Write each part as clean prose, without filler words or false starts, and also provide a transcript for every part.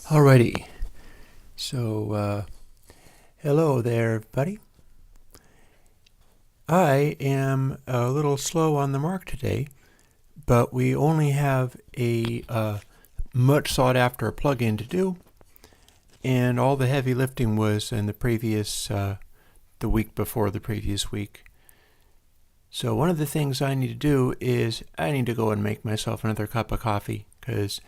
Alrighty, so hello there, buddy. I am a little slow on the mark today, but we only have a much sought after plugin to do, and all the heavy lifting was in the week before the previous week. So one of the things I need to do is I need to go and make myself another cup of coffee, because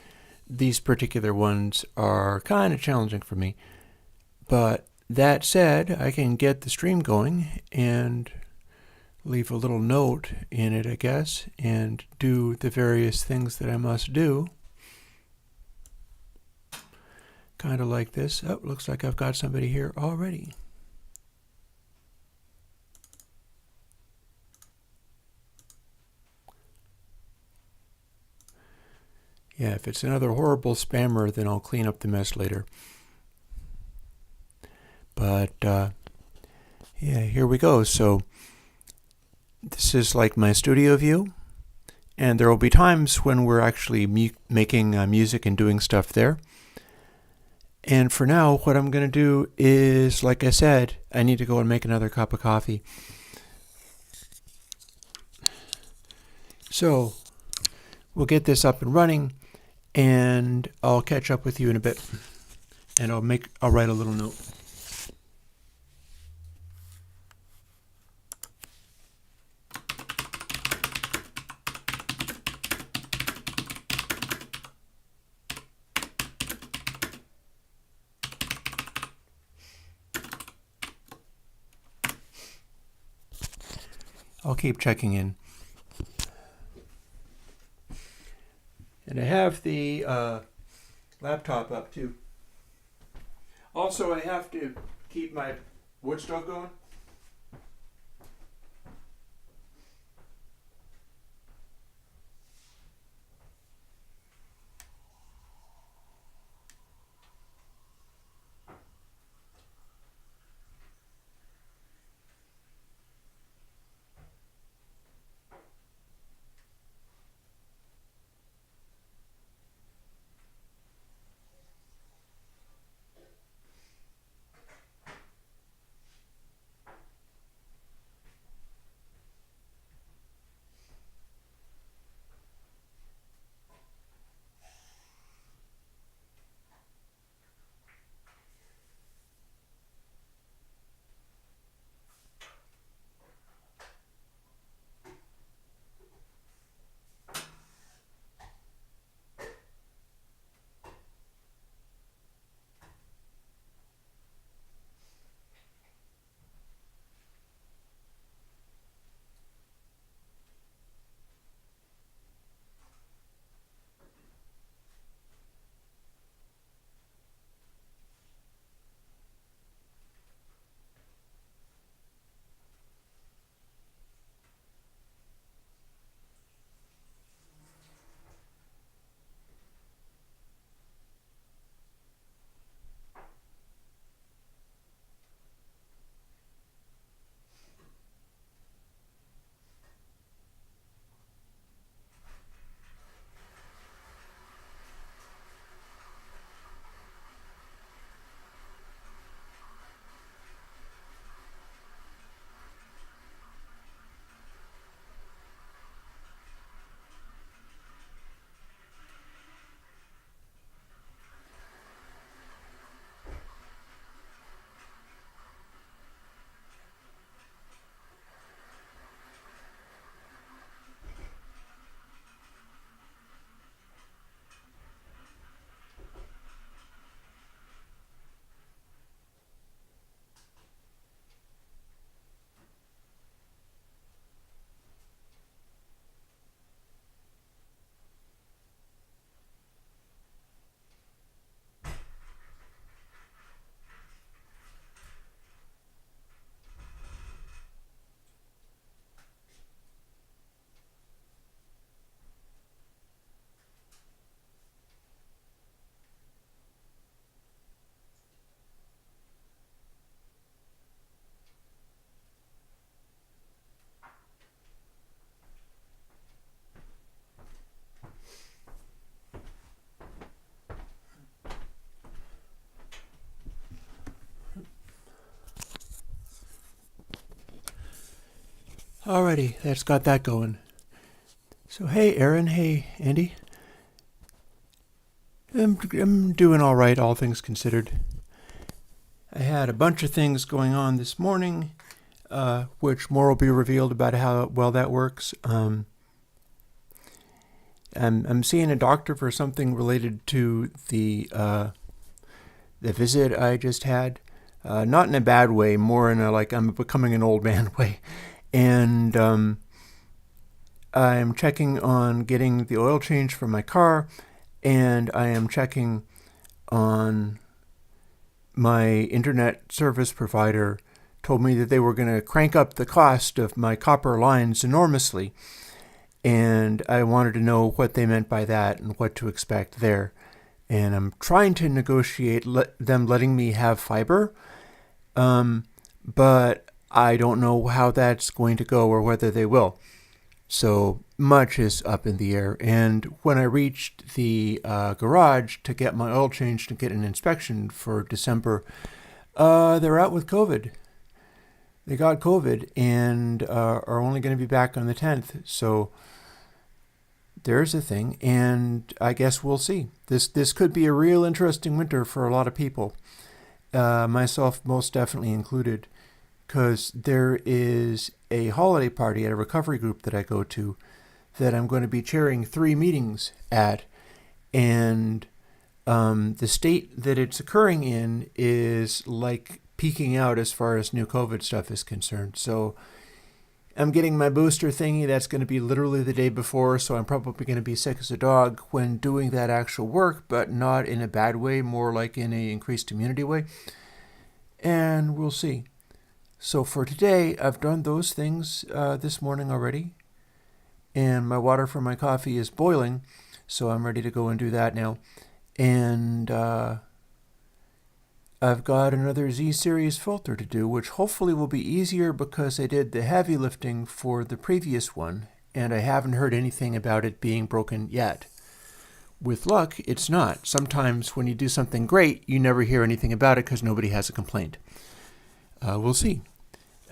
these particular ones are kind of challenging for me. But that said, I can get the stream going and leave a little note in it, I guess, and do the various things that I must do. Kind of like this. Oh, looks like I've got somebody here already. Yeah, if it's another horrible spammer, then I'll clean up the mess later. But, yeah, here we go. So, this is like my studio view, and there will be times when we're actually making music and doing stuff there. And for now, what I'm going to do is, like I said, I need to go and make another cup of coffee. So, we'll get this up and running, and I'll catch up with you in a bit. And I'll write a little note. I'll keep checking in. And I have the laptop up too. Also, I have to keep my wood stove going. Alrighty, that's got that going. So hey Aaron, hey Andy. I'm doing all right, all things considered. I had a bunch of things going on this morning, which more will be revealed about how well that works. I'm seeing a doctor for something related to the visit I just had. Not in a bad way, more in a like I'm becoming an old man way. And I'm checking on getting the oil change for my car, and I am checking on my internet service provider told me that they were going to crank up the cost of my copper lines enormously, and I wanted to know what they meant by that and what to expect there. And I'm trying to negotiate them letting me have fiber, but I don't know how that's going to go or whether they will. So much is up in the air. And when I reached the garage to get my oil changed and get an inspection for December, they're out with COVID. They got COVID and are only going to be back on the 10th. So there's a thing, and I guess we'll see. This could be a real interesting winter for a lot of people, myself most definitely included, because there is a holiday party at a recovery group that I go to that I'm going to be chairing 3 meetings at, and the state that it's occurring in is like peaking out as far as new COVID stuff is concerned. So I'm getting my booster thingy. That's going to be literally the day before, so I'm probably going to be sick as a dog when doing that actual work, but not in a bad way, more like in a increased immunity way. And we'll see. So for today, I've done those things this morning already, and my water for my coffee is boiling, so I'm ready to go and do that now. And I've got another Z-series filter to do, which hopefully will be easier because I did the heavy lifting for the previous one, and I haven't heard anything about it being broken yet. With luck, it's not. Sometimes when you do something great, you never hear anything about it because nobody has a complaint. We'll see.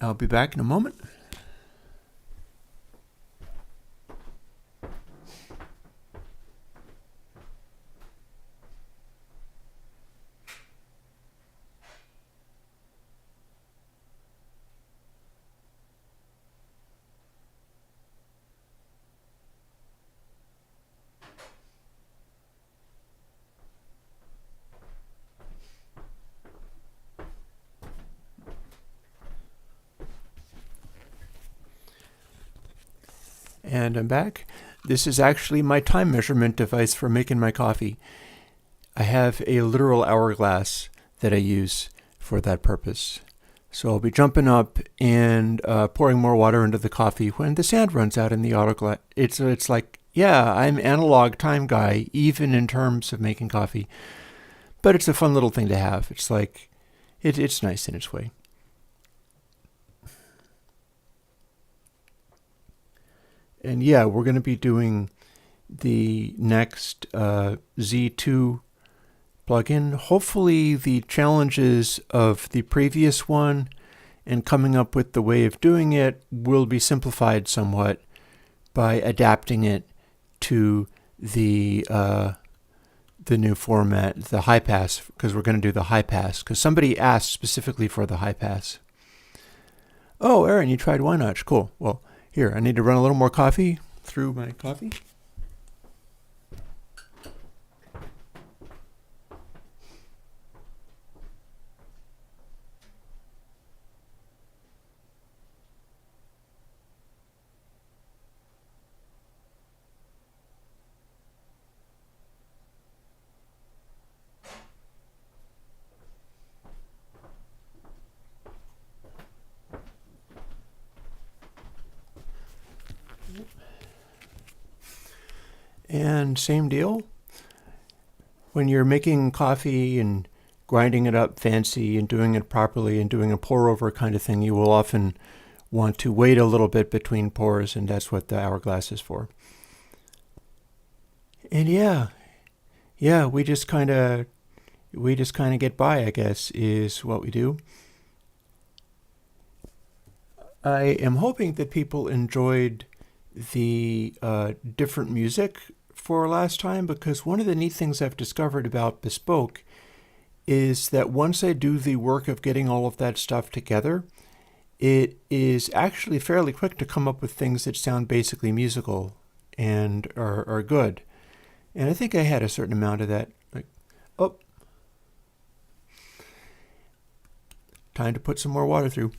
I'll be back in a moment. And I'm back. This is actually my time measurement device for making my coffee. I have a literal hourglass that I use for that purpose. So I'll be jumping up and pouring more water into the coffee when the sand runs out in the autoglass. It's like, yeah, I'm analog time guy, even in terms of making coffee. But it's a fun little thing to have. It's like, it's nice in its way. And yeah, we're going to be doing the next Z2 plugin. Hopefully the challenges of the previous one and coming up with the way of doing it will be simplified somewhat by adapting it to the new format, the HighPass, because we're going to do the HighPass, because somebody asked specifically for the HighPass. Oh, Aaron, you tried Why Not? Cool. Well, here, I need to run a little more coffee through my coffee. And same deal. When you're making coffee and grinding it up fancy and doing it properly and doing a pour over kind of thing, you will often want to wait a little bit between pours, and that's what the hourglass is for. And yeah, we just kind of get by, I guess, is what we do. I am hoping that people enjoyed the different music for last time, because one of the neat things I've discovered about Bespoke is that once I do the work of getting all of that stuff together, it is actually fairly quick to come up with things that sound basically musical and are good. And I think I had a certain amount of that. Like, oh, time to put some more water through.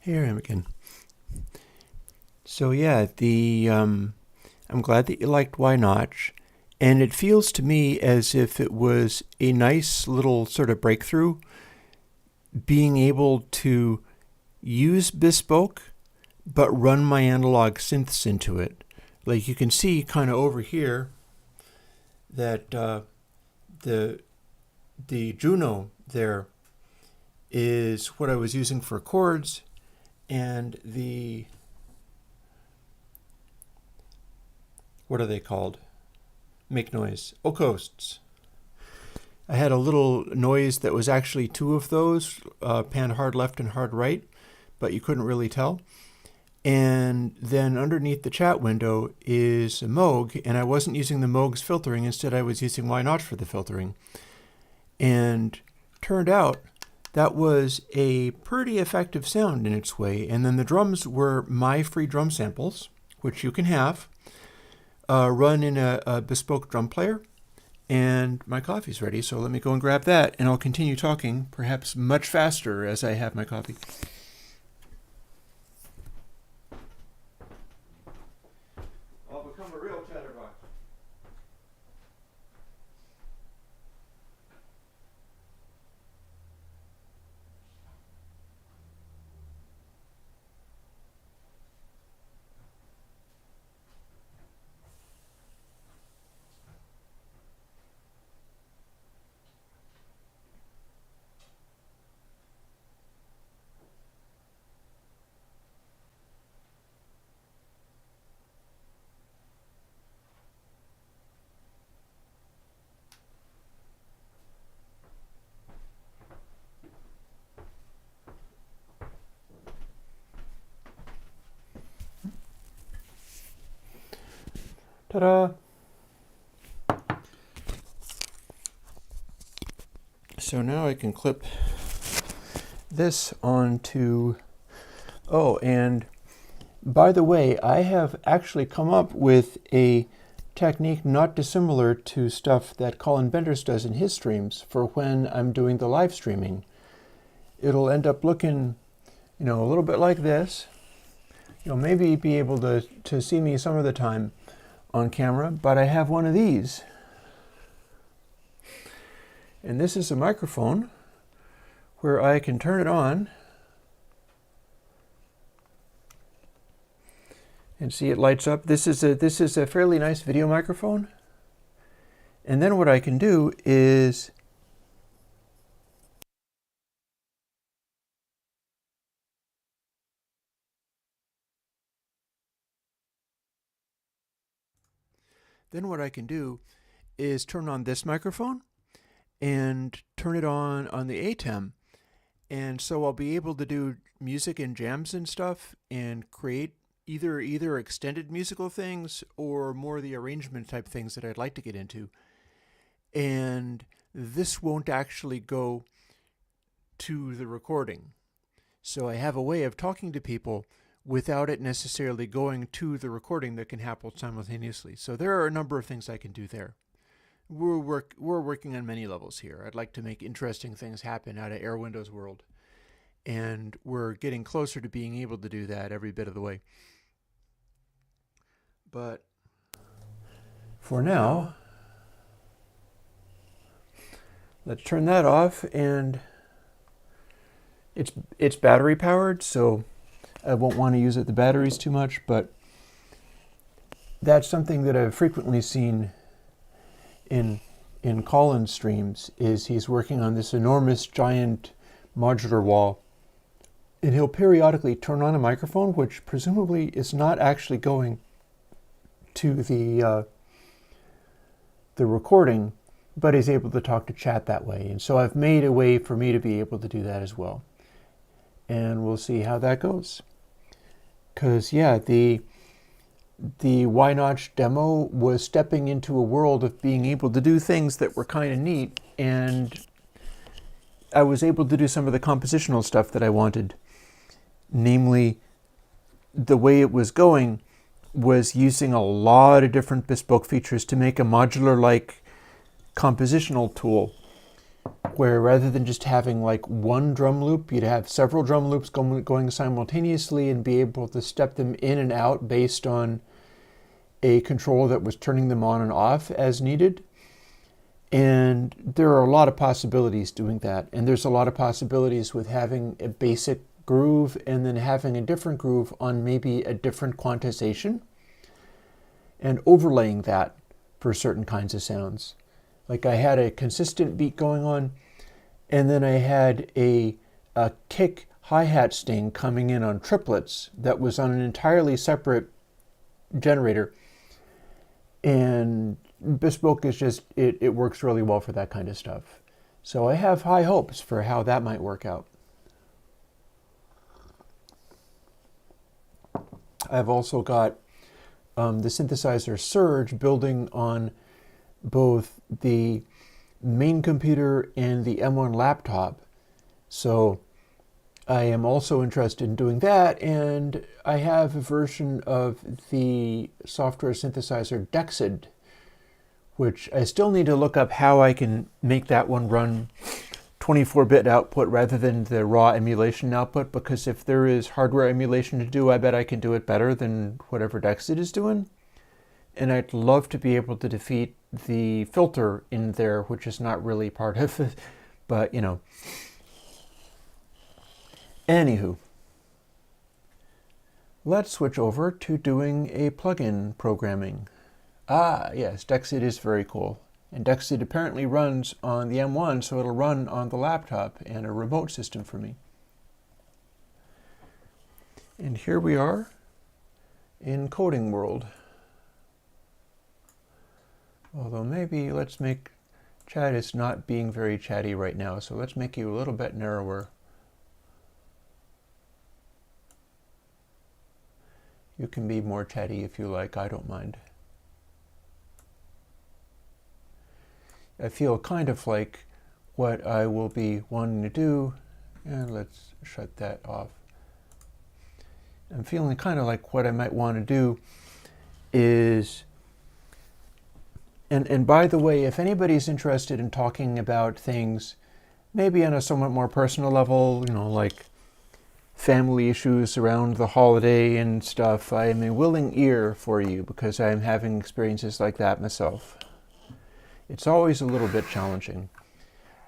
Here I am again. So yeah, I'm glad that you liked Why Notch, and it feels to me as if it was a nice little sort of breakthrough, being able to use Bespoke, but run my analog synths into it. Like you can see kind of over here that the Juno there is what I was using for chords, and the, what are they called? Make noise. Ocosts. I had a little noise that was actually two of those, pan hard left and hard right, but you couldn't really tell. And then underneath the chat window is a Moog, and I wasn't using the Moog's filtering. Instead, I was using Why Not for the filtering. And turned out that was a pretty effective sound in its way. And then the drums were my free drum samples, which you can have, run in a Bespoke drum player. And my coffee's ready, so let me go and grab that, and I'll continue talking, perhaps much faster as I have my coffee. I'll become a real chatterbox. Ta-da! So now I can clip this onto, oh, and by the way, I have actually come up with a technique not dissimilar to stuff that Colin Benders does in his streams for when I'm doing the live streaming. It'll end up looking, a little bit like this. You'll maybe be able to see me some of the time on camera, but I have one of these. And this is a microphone where I can turn it on and see it lights up. This is a fairly nice video microphone. And then what I can do is turn on this microphone and turn it on the ATEM. And so I'll be able to do music and jams and stuff and create either extended musical things or more the arrangement type things that I'd like to get into. And this won't actually go to the recording. So I have a way of talking to people without it necessarily going to the recording that can happen simultaneously. So there are a number of things I can do there. We're working on many levels here. I'd like to make interesting things happen out of Airwindows world. And we're getting closer to being able to do that every bit of the way. But for now, let's turn that off, and it's battery powered, so I won't want to use the batteries too much, but that's something that I've frequently seen in Colin's streams, is he's working on this enormous giant modular wall, and he'll periodically turn on a microphone, which presumably is not actually going to the recording, but he's able to talk to chat that way. And so I've made a way for me to be able to do that as well. And we'll see how that goes. Because, yeah, the Why Notch demo was stepping into a world of being able to do things that were kind of neat, and I was able to do some of the compositional stuff that I wanted. Namely, the way it was going was using a lot of different bespoke features to make a modular-like compositional tool, where rather than just having like one drum loop, you'd have several drum loops going simultaneously and be able to step them in and out based on a controller that was turning them on and off as needed. And there are a lot of possibilities doing that. And there's a lot of possibilities with having a basic groove and then having a different groove on maybe a different quantization and overlaying that for certain kinds of sounds. Like I had a consistent beat going on, and then I had a kick hi-hat sting coming in on triplets that was on an entirely separate generator. And bespoke is just, it works really well for that kind of stuff. So I have high hopes for how that might work out. I've also got the synthesizer Surge building on both the main computer and the M1 laptop. So I am also interested in doing that, and I have a version of the software synthesizer Dexid, which I still need to look up how I can make that one run 24-bit output rather than the raw emulation output, because if there is hardware emulation to do, I bet I can do it better than whatever Dexid is doing. And I'd love to be able to defeat the filter in there, which is not really part of it, but you know. Anywho, let's switch over to doing a plugin programming. Ah, yes, Dexid is very cool. And Dexid apparently runs on the M1, so it'll run on the laptop and a remote system for me. And here we are in coding world. Although maybe let's make chat is not being very chatty right now, so let's make you a little bit narrower. You can be more chatty if you like, I don't mind. I feel kind of like what I will be wanting to do, and let's shut that off. I'm feeling kind of like what I might want to do is, and by the way, if anybody's interested in talking about things maybe on a somewhat more personal level, you know, like family issues around the holiday and stuff, I am a willing ear for you because I'm having experiences like that myself. It's always a little bit challenging.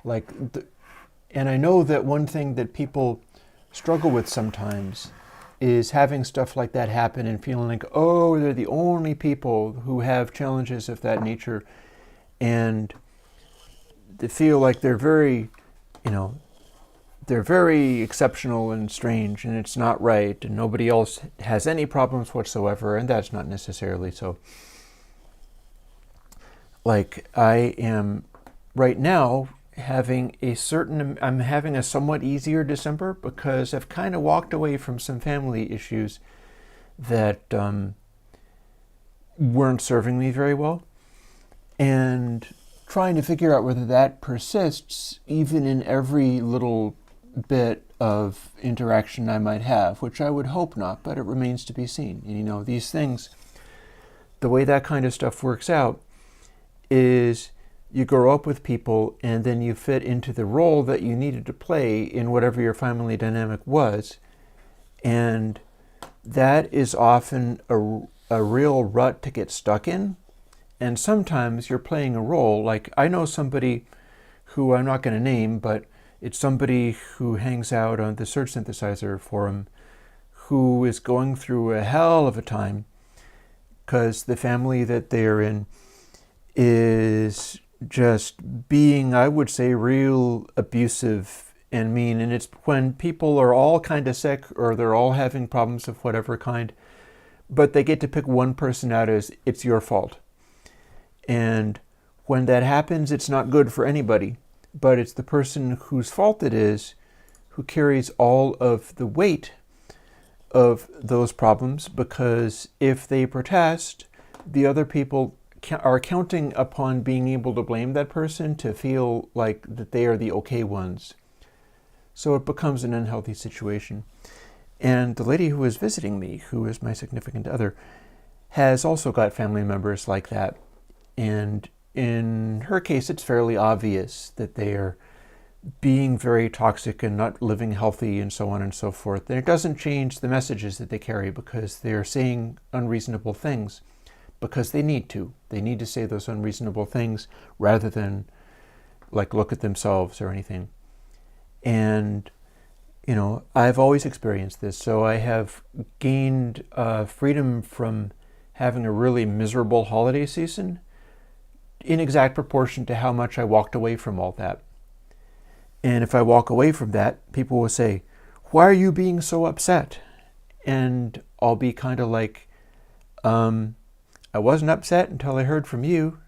And I know that one thing that people struggle with sometimes is having stuff like that happen and feeling like, oh, they're the only people who have challenges of that nature. And they feel like they're very, you know, they're very exceptional and strange, and it's not right, and nobody else has any problems whatsoever, and that's not necessarily so. Like, I am right now having I'm having a somewhat easier December because I've kind of walked away from some family issues that weren't serving me very well, and trying to figure out whether that persists even in every little bit of interaction I might have, which I would hope not, but it remains to be seen. And, you know, these things, the way that kind of stuff works out is you grow up with people and then you fit into the role that you needed to play in whatever your family dynamic was. And that is often a real rut to get stuck in. And sometimes you're playing a role. Like, I know somebody who I'm not going to name, but it's somebody who hangs out on the Surge Synthesizer forum who is going through a hell of a time because the family that they're in is just being, I would say, real abusive and mean. And it's when people are all kind of sick or they're all having problems of whatever kind, but they get to pick one person out as it's your fault. And when that happens, it's not good for anybody, but it's the person whose fault it is who carries all of the weight of those problems, because if they protest, the other people are counting upon being able to blame that person to feel like that they are the okay ones. So it becomes an unhealthy situation. And the lady who was visiting me, who is my significant other, has also got family members like that. And in her case, it's fairly obvious that they are being very toxic and not living healthy and so on and so forth. And it doesn't change the messages that they carry, because they're saying unreasonable things because they need to. They need to say those unreasonable things rather than like look at themselves or anything. And, you know, I've always experienced this. So I have gained freedom from having a really miserable holiday season in exact proportion to how much I walked away from all that. And if I walk away from that, people will say, "Why are you being so upset?" And I'll be kind of like, I wasn't upset until I heard from you.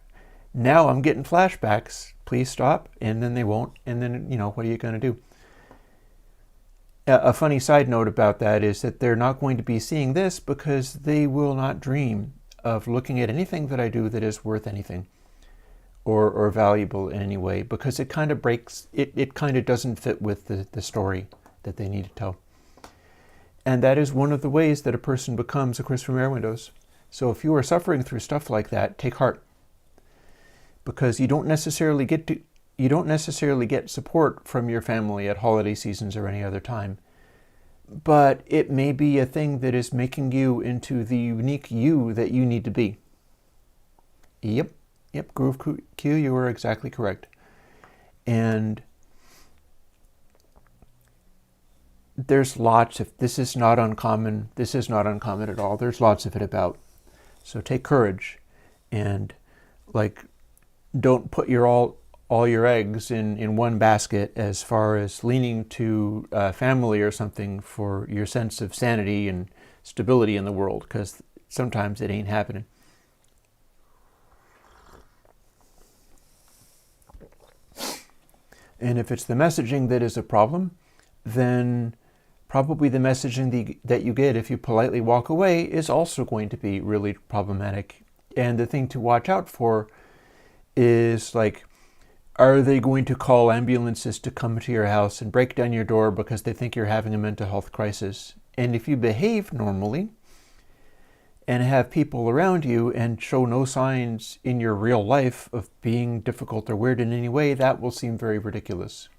Now I'm getting flashbacks. Please stop. And then they won't. And then, you know, what are you going to do? A funny side note about that is that they're not going to be seeing this because they will not dream of looking at anything that I do that is worth anything or valuable in any way, because it kind of breaks, it kind of doesn't fit with the story that they need to tell. And that is one of the ways that a person becomes a Chris from Airwindows. So if you are suffering through stuff like that, take heart, because you don't necessarily get support from your family at holiday seasons or any other time. But it may be a thing that is making you into the unique you that you need to be. Yep, Groove Q, you are exactly correct. And there's lots of, this is not uncommon at all. There's lots of it about. So take courage and like, don't put all your eggs in one basket as far as leaning to family or something for your sense of sanity and stability in the world, because sometimes it ain't happening. And if it's the messaging that is a problem, then probably the messaging that you get if you politely walk away is also going to be really problematic. And the thing to watch out for is like, are they going to call ambulances to come to your house and break down your door because they think you're having a mental health crisis? And if you behave normally and have people around you and show no signs in your real life of being difficult or weird in any way, that will seem very ridiculous.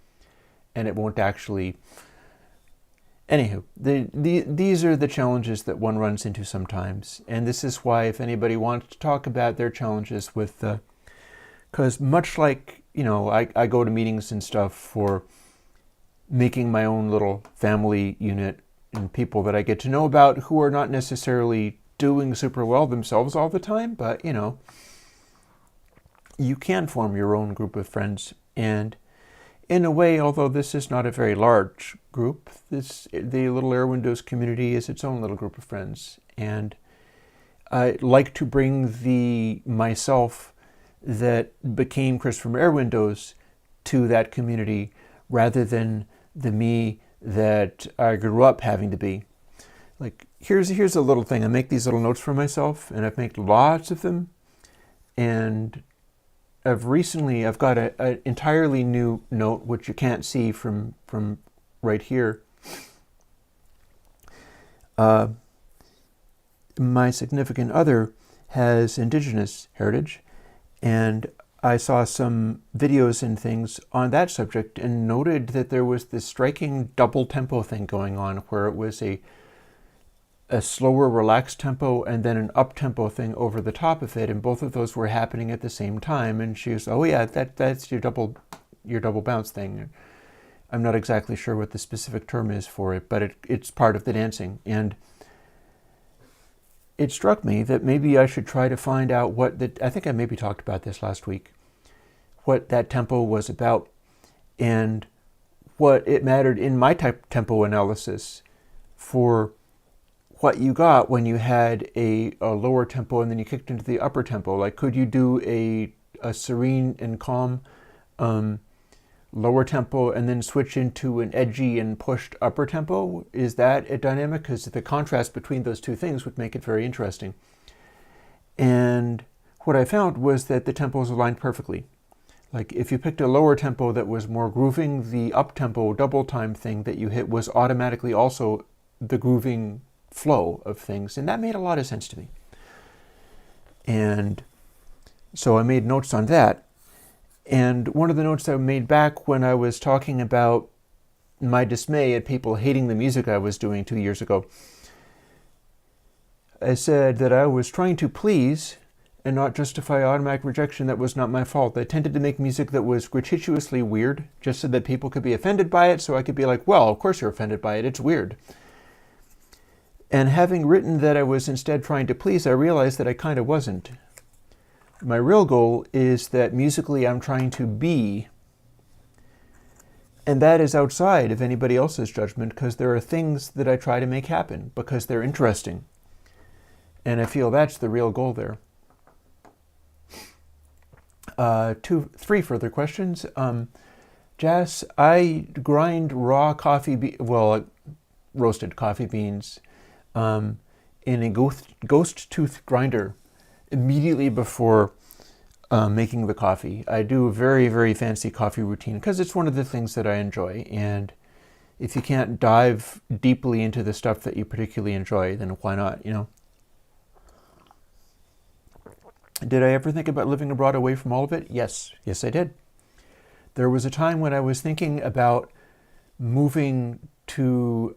And it won't actually... Anywho, these are the challenges that one runs into sometimes. And this is why, if anybody wants to talk about their challenges with... Because much like, you know, I go to meetings and stuff for making my own little family unit and people that I get to know about who are not necessarily doing super well themselves all the time, but, you know, you can form your own group of friends. And in a way, although this is not a very large group, the little Airwindows community is its own little group of friends. And I like to bring the myself that became Chris from Airwindows to that community rather than the me that I grew up having to be. Like, here's a little thing. I make these little notes for myself, and I've made lots of them. And I've got an entirely new note, which you can't see from right here. My significant other has Indigenous heritage, and I saw some videos and things on that subject and noted that there was this striking double tempo thing going on, where it was a slower, relaxed tempo and then an up-tempo thing over the top of it, and both of those were happening at the same time. And she was, "Oh yeah, that's your double bounce thing." I'm not exactly sure what the specific term is for it, but it's part of the dancing. And it struck me that maybe I should try to find out I think I maybe talked about this last week, what that tempo was about and what it mattered in my tempo analysis for what you got when you had a lower tempo and then you kicked into the upper tempo. Like, could you do a serene and calm lower tempo and then switch into an edgy and pushed upper tempo? Is that a dynamic? Because the contrast between those two things would make it very interesting. And what I found was that the tempos aligned perfectly. Like, if you picked a lower tempo that was more grooving, the up tempo double time thing that you hit was automatically also the grooving flow of things. And that made a lot of sense to me. And so I made notes on that. And one of the notes I made back when I was talking about my dismay at people hating the music I was doing 2 years ago, I said that I was trying to please and not justify automatic rejection. That was not my fault. I tended to make music that was gratuitously weird, just so that people could be offended by it, so I could be like, well, of course you're offended by it, it's weird. And having written that I was instead trying to please, I realized that I kind of wasn't. My real goal is that musically I'm trying to be, and that is outside of anybody else's judgment, because there are things that I try to make happen because they're interesting. And I feel that's the real goal there. 3 further questions. Jas, I grind raw roasted coffee beans in a ghost tooth grinder immediately before making the coffee. I do a very, very fancy coffee routine because it's one of the things that I enjoy. And if you can't dive deeply into the stuff that you particularly enjoy, then why not, you know? Did I ever think about living abroad away from all of it? Yes. Yes, I did. There was a time when I was thinking about moving to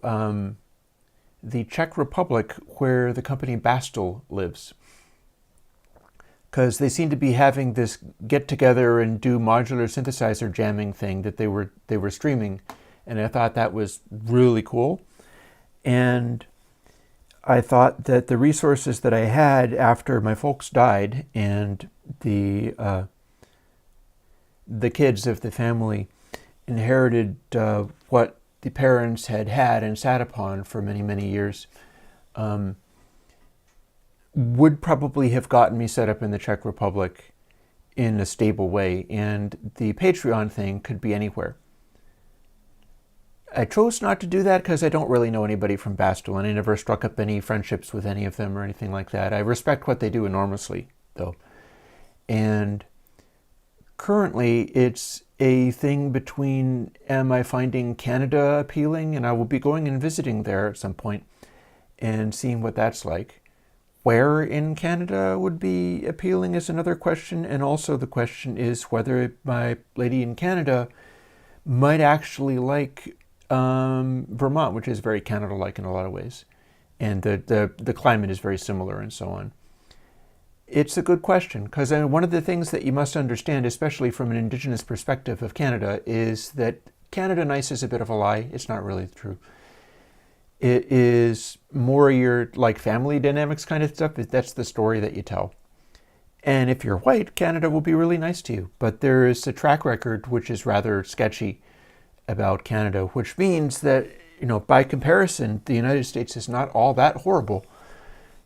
the Czech Republic, where the company Bastel lives, because they seem to be having this get together and do modular synthesizer jamming thing that they were streaming, and I thought that was really cool. And I thought that the resources that I had after my folks died and the kids of the family inherited what the parents had and sat upon for many, many years, would probably have gotten me set up in the Czech Republic in a stable way. And the Patreon thing could be anywhere. I chose not to do that because I don't really know anybody from Bastel, and I never struck up any friendships with any of them or anything like that. I respect what they do enormously, though. And currently, it's a thing between, am I finding Canada appealing? And I will be going and visiting there at some point and seeing what that's like. Where in Canada would be appealing is another question. And also the question is whether my lady in Canada might actually like Vermont, which is very Canada-like in a lot of ways. And the climate is very similar and so on. It's a good question, because one of the things that you must understand, especially from an Indigenous perspective of Canada, is that Canada nice is a bit of a lie. It's not really true. It is more your like family dynamics kind of stuff. That's the story that you tell. And if you're white, Canada will be really nice to you. But there is a track record which is rather sketchy about Canada, which means that, you know, by comparison, the United States is not all that horrible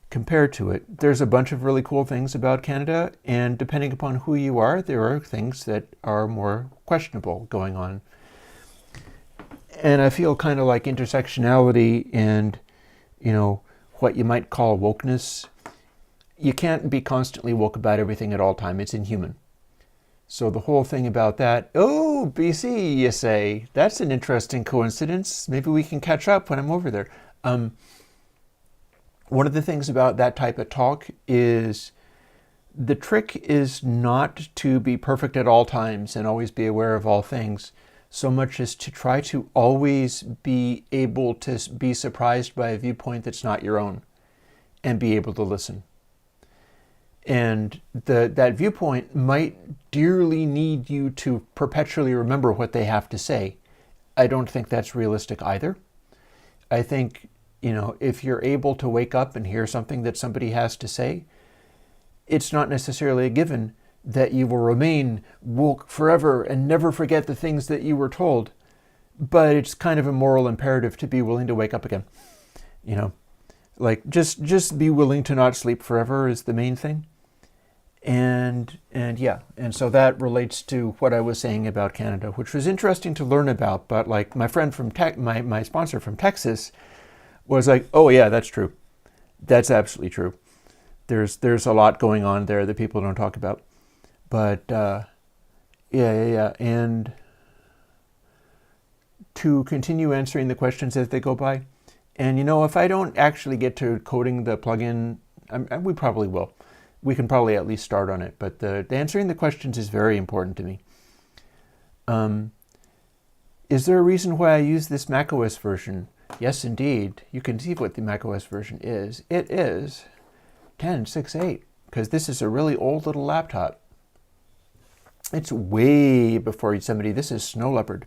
compared to it. There's a bunch of really cool things about Canada, and depending upon who you are, there are things that are more questionable going on. And I feel kind of like intersectionality and, you know, what you might call wokeness. You can't be constantly woke about everything at all time. It's inhuman. So the whole thing about that, oh, BC, you say, that's an interesting coincidence. Maybe we can catch up when I'm over there. One of the things about that type of talk is the trick is not to be perfect at all times and always be aware of all things, so much as to try to always be able to be surprised by a viewpoint that's not your own and be able to listen. And that viewpoint might dearly need you to perpetually remember what they have to say, I don't think that's realistic either. I think, if you're able to wake up and hear something that somebody has to say, it's not necessarily a given that you will remain woke forever and never forget the things that you were told. But it's kind of a moral imperative to be willing to wake up again. Like just be willing to not sleep forever is the main thing. And so that relates to what I was saying about Canada, which was interesting to learn about. But like my friend from my sponsor from Texas was like, oh yeah, that's true. That's absolutely true. There's a lot going on there that people don't talk about. But yeah. And to continue answering the questions as they go by, and if I don't actually get to coding the plugin, we probably will. We can probably at least start on it, but the answering the questions is very important to me. Is there a reason why I use this macOS version? Yes, indeed. You can see what the macOS version is. It is 10.6.8, because this is a really old little laptop. It's way before Yosemite. This is Snow Leopard.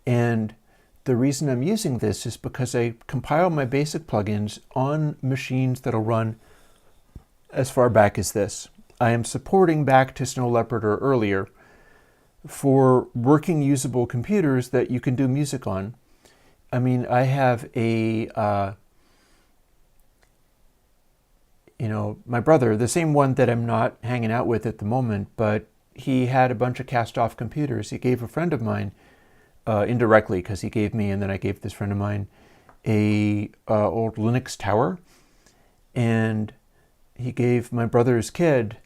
And the reason I'm using this is because I compile my basic plugins on machines that'll run as far back as this. I am supporting back to Snow Leopard or earlier for working usable computers that you can do music on. I mean, I have my brother, the same one that I'm not hanging out with at the moment, but he had a bunch of cast-off computers. He gave a friend of mine, indirectly, because he gave me, and then I gave this friend of mine, a old Linux tower, and he gave my brother's kid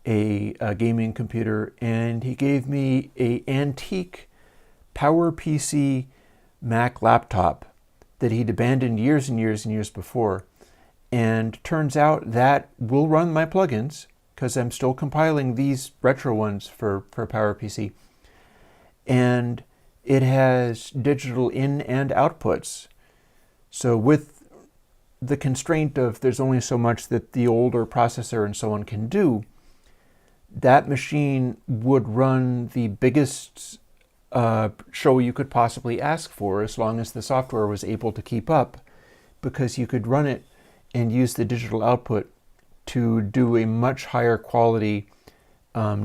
a gaming computer, and he gave me a antique PowerPC Mac laptop that he'd abandoned years and years and years before. And turns out that will run my plugins, because I'm still compiling these retro ones for PowerPC. And it has digital in and outputs. So with the constraint of there's only so much that the older processor and so on can do, that machine would run the biggest show you could possibly ask for, as long as the software was able to keep up, because you could run it and use the digital output to do a much higher quality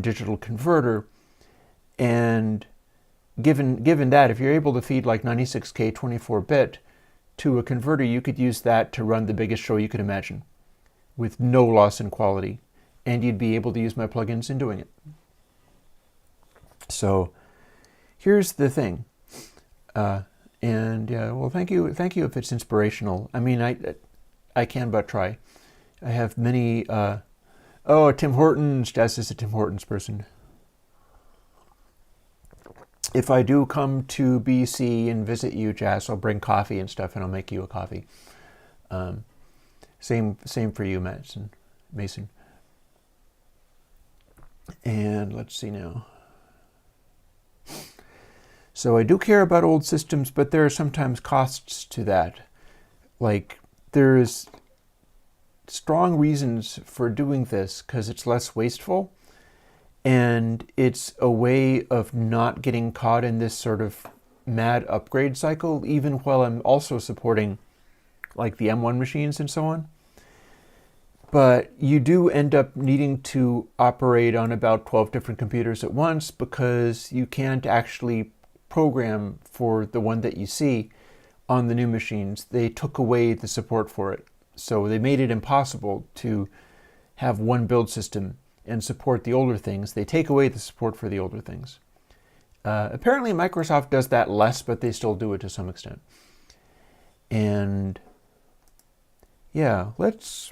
digital converter. And given that, if you're able to feed like 96K 24-bit to a converter, you could use that to run the biggest show you could imagine with no loss in quality, and you'd be able to use my plugins in doing it. So here's the thing. Well, thank you if it's inspirational. I mean, I can but try. I have many, Tim Hortons. Jazz is a Tim Hortons person. If I do come to BC and visit you, Jazz, I'll bring coffee and stuff, and I'll make you a coffee. Same for you, Mason. And let's see now. So I do care about old systems, but there are sometimes costs to that. Like, there's strong reasons for doing this because it's less wasteful, and it's a way of not getting caught in this sort of mad upgrade cycle, even while I'm also supporting like the M1 machines and so on. But you do end up needing to operate on about 12 different computers at once, because you can't actually program for the one that you see on the new machines. They took away the support for it. So they made it impossible to have one build system and support the older things. They take away the support for the older things. Apparently Microsoft does that less, but they still do it to some extent. And yeah, let's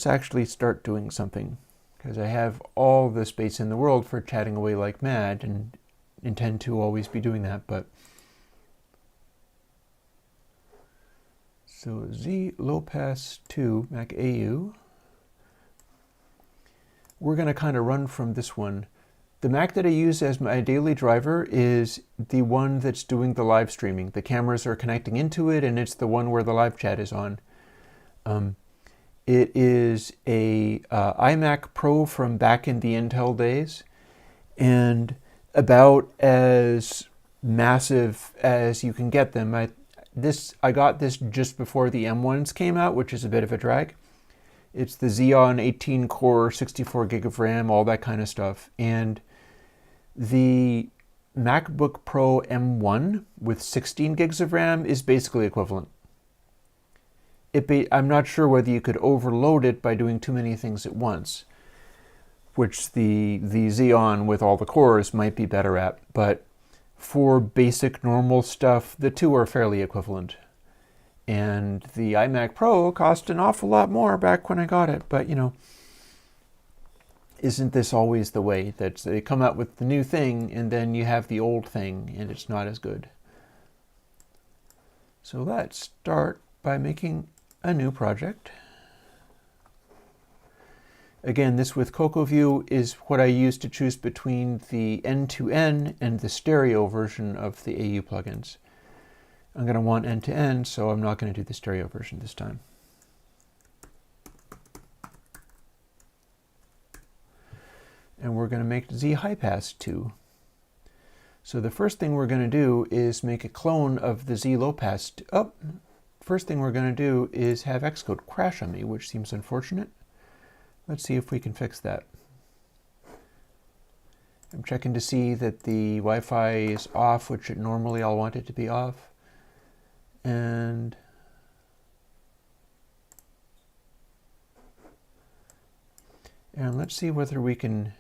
actually start doing something, because I have all the space in the world for chatting away like mad and intend to always be doing that. But so ZHighpass2 Mac AU, we're going to kind of run from this one. The Mac that I use as my daily driver is the one that's doing the live streaming. The cameras are connecting into it, and it's the one where the live chat is on. It is a iMac Pro from back in the Intel days, and about as massive as you can get them. I got this just before the M1s came out, which is a bit of a drag. It's the Xeon 18 core, 64 gig of RAM, all that kind of stuff. And the MacBook Pro M1 with 16 gigs of RAM is basically equivalent. I'm not sure whether you could overload it by doing too many things at once, which the Xeon with all the cores might be better at. But for basic normal stuff, the two are fairly equivalent. And the iMac Pro cost an awful lot more back when I got it. But, you know, isn't this always the way that they come out with the new thing and then you have the old thing and it's not as good? So let's start by making a new project. Again, this with CocoaView is what I use to choose between the N2N and the stereo version of the AU plugins. I'm going to want end-to-end, so I'm not going to do the stereo version this time. And we're going to make ZHighpass2. So the first thing we're going to do is make a clone of the Z-Low-Pass. First thing we're going to do is have Xcode crash on me, which seems unfortunate. Let's see if we can fix that. I'm checking to see that the Wi-Fi is off, which normally I'll want it to be off. And let's see whether we can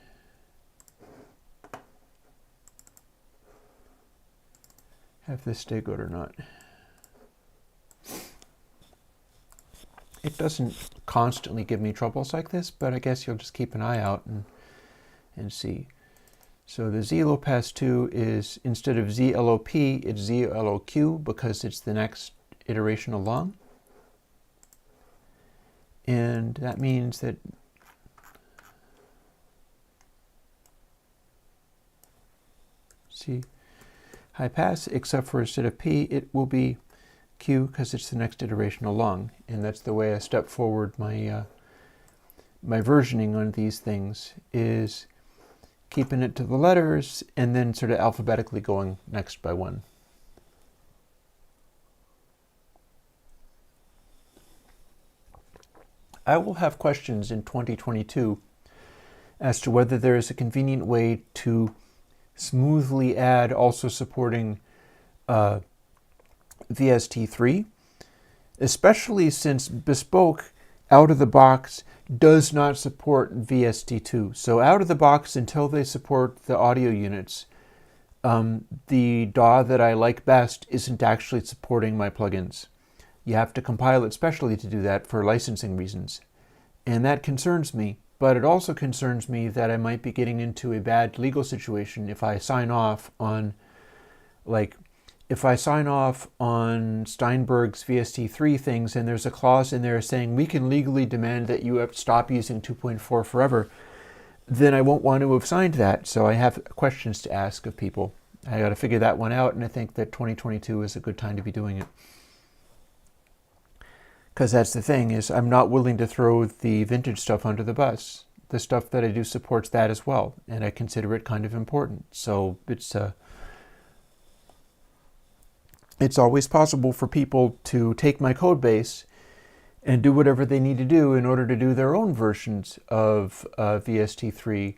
have this stay good or not. It doesn't constantly give me troubles like this, but I guess you'll just keep an eye out and see. So the Z-Low-Pass2 is, instead of ZLOP, it's ZLOQ because it's the next iteration along. And that means that high pass, except for instead of P, it will be Q because it's the next iteration along. And that's the way I step forward my my versioning on these things, is keeping it to the letters and then sort of alphabetically going next by one. I will have questions in 2022 as to whether there is a convenient way to smoothly add also supporting VST3, especially since Bespoke out of the box does not support VST2. So out of the box, until they support the audio units, the DAW that I like best isn't actually supporting my plugins. You have to compile it specially to do that for licensing reasons. And that concerns me, but it also concerns me that I might be getting into a bad legal situation if I sign off on, Steinberg's VST3 things and there's a clause in there saying we can legally demand that you stop using 2.4 forever, then I won't want to have signed that. So I have questions to ask of people. I got to figure that one out, and I think that 2022 is a good time to be doing it. Because that's the thing, is I'm not willing to throw the vintage stuff under the bus. The stuff that I do supports that as well, and I consider it kind of important. So it's always possible for people to take my code base and do whatever they need to do in order to do their own versions of VST3.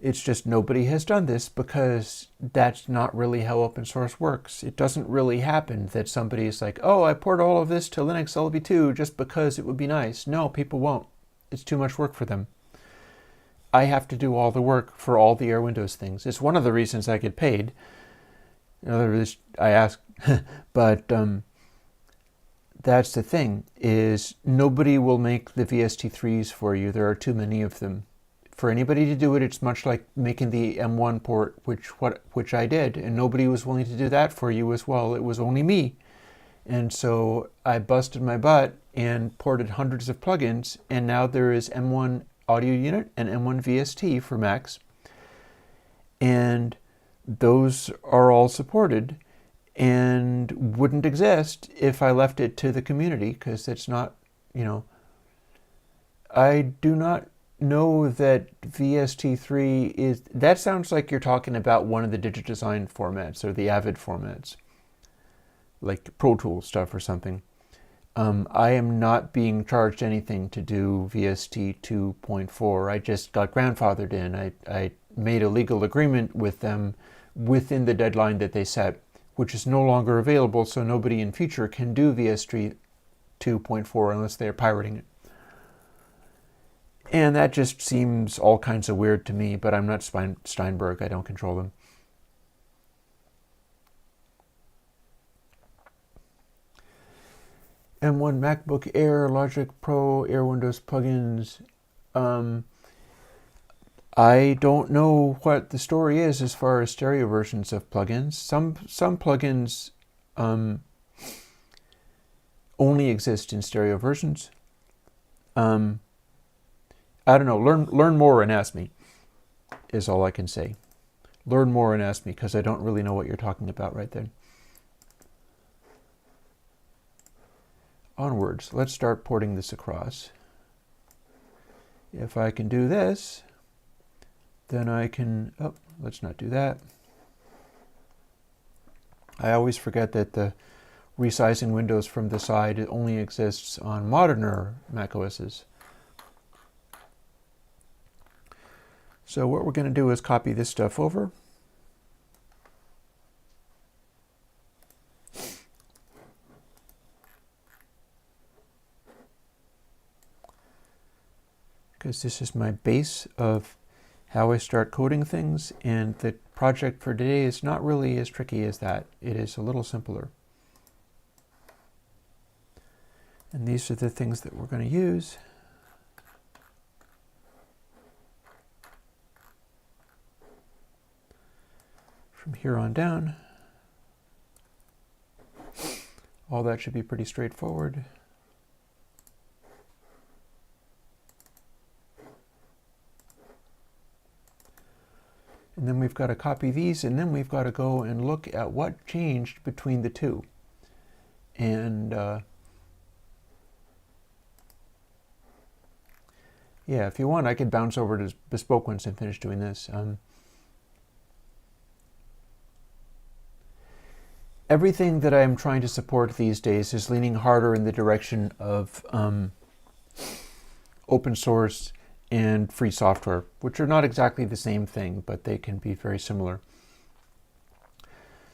It's just nobody has done this because that's not really how open source works. It doesn't really happen that somebody is like, oh, I poured all of this to Linux LB2 just because it would be nice. No, people won't. It's too much work for them. I have to do all the work for all the Airwindows things. It's one of the reasons I get paid. In other words, I ask, but that's the thing, is nobody will make the VST3s for you. There are too many of them. For anybody to do it, it's much like making the M1 port, which I did, and nobody was willing to do that for you as well. It was only me. And so I busted my butt and ported hundreds of plugins, and now there is M1 audio unit and M1 VST for Macs. And those are all supported and wouldn't exist if I left it to the community, because it's not, I do not know that VST3 is... That sounds like you're talking about one of the DigiDesign formats or the Avid formats, like Pro Tools stuff or something. I am not being charged anything to do VST 2.4. I just got grandfathered in. I made a legal agreement with them within the deadline that they set, which is no longer available, so nobody in future can do VST 2.4 unless they're pirating it. And that just seems all kinds of weird to me, but I'm not Steinberg. I don't control them. M1 MacBook Air, Logic Pro, Airwindows plugins. I don't know what the story is as far as stereo versions of plugins. Some plugins only exist in stereo versions. I don't know. Learn more and ask me is all I can say. Learn more and ask me, because I don't really know what you're talking about right there. Onwards. Let's start porting this across. If I can do this, then I can... Oh, let's not do that. I always forget that the resizing windows from the side only exists on moderner Mac OSs. So what we're going to do is copy this stuff over. Because this is my base of how I start coding things, and the project for today is not really as tricky as that. It is a little simpler. And these are the things that we're going to use. From here on down, all that should be pretty straightforward. And then we've got to copy these, and then we've got to go and look at what changed between the two. And yeah, if you want, I could bounce over to Bespoke once I'm finished doing this. Everything that I'm trying to support these days is leaning harder in the direction of open source and free software, which are not exactly the same thing, but they can be very similar.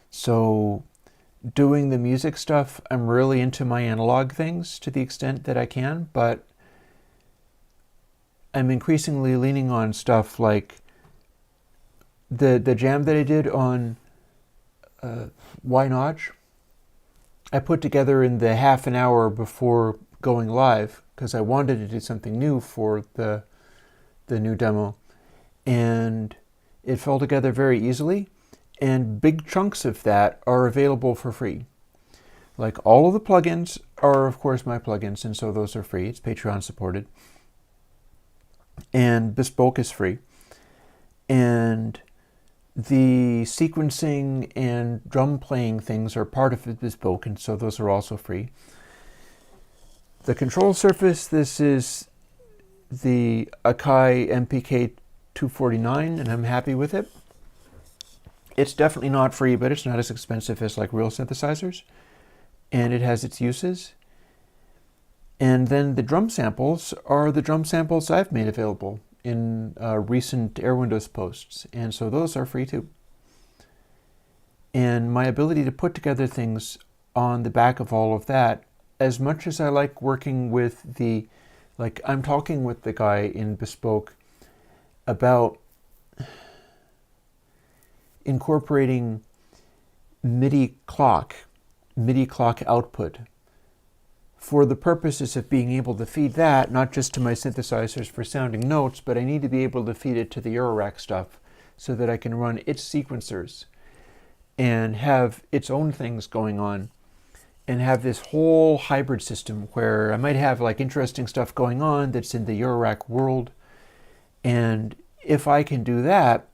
So doing the music stuff, I'm really into my analog things to the extent that I can, but I'm increasingly leaning on stuff like the jam that I did on Why Notch. I put together in the half an hour before going live because I wanted to do something new for the new demo, and it fell together very easily, and big chunks of that are available for free. Like all of the plugins are of course my plugins, and so those are free. It's Patreon supported, and Bespoke is free, and the sequencing and drum playing things are part of Bespoke, and so those are also free. The control surface, this is the Akai MPK 249, and I'm happy with it. It's definitely not free, but it's not as expensive as like real synthesizers, and it has its uses. And then the drum samples are the drum samples I've made available in recent Airwindows posts, and so those are free too. And my ability to put together things on the back of all of that, as much as I like working with the, like I'm talking with the guy in Bespoke about incorporating MIDI clock output for the purposes of being able to feed that, not just to my synthesizers for sounding notes, but I need to be able to feed it to the Eurorack stuff so that I can run its sequencers and have its own things going on and have this whole hybrid system where I might have like interesting stuff going on that's in the Eurorack world. And if I can do that,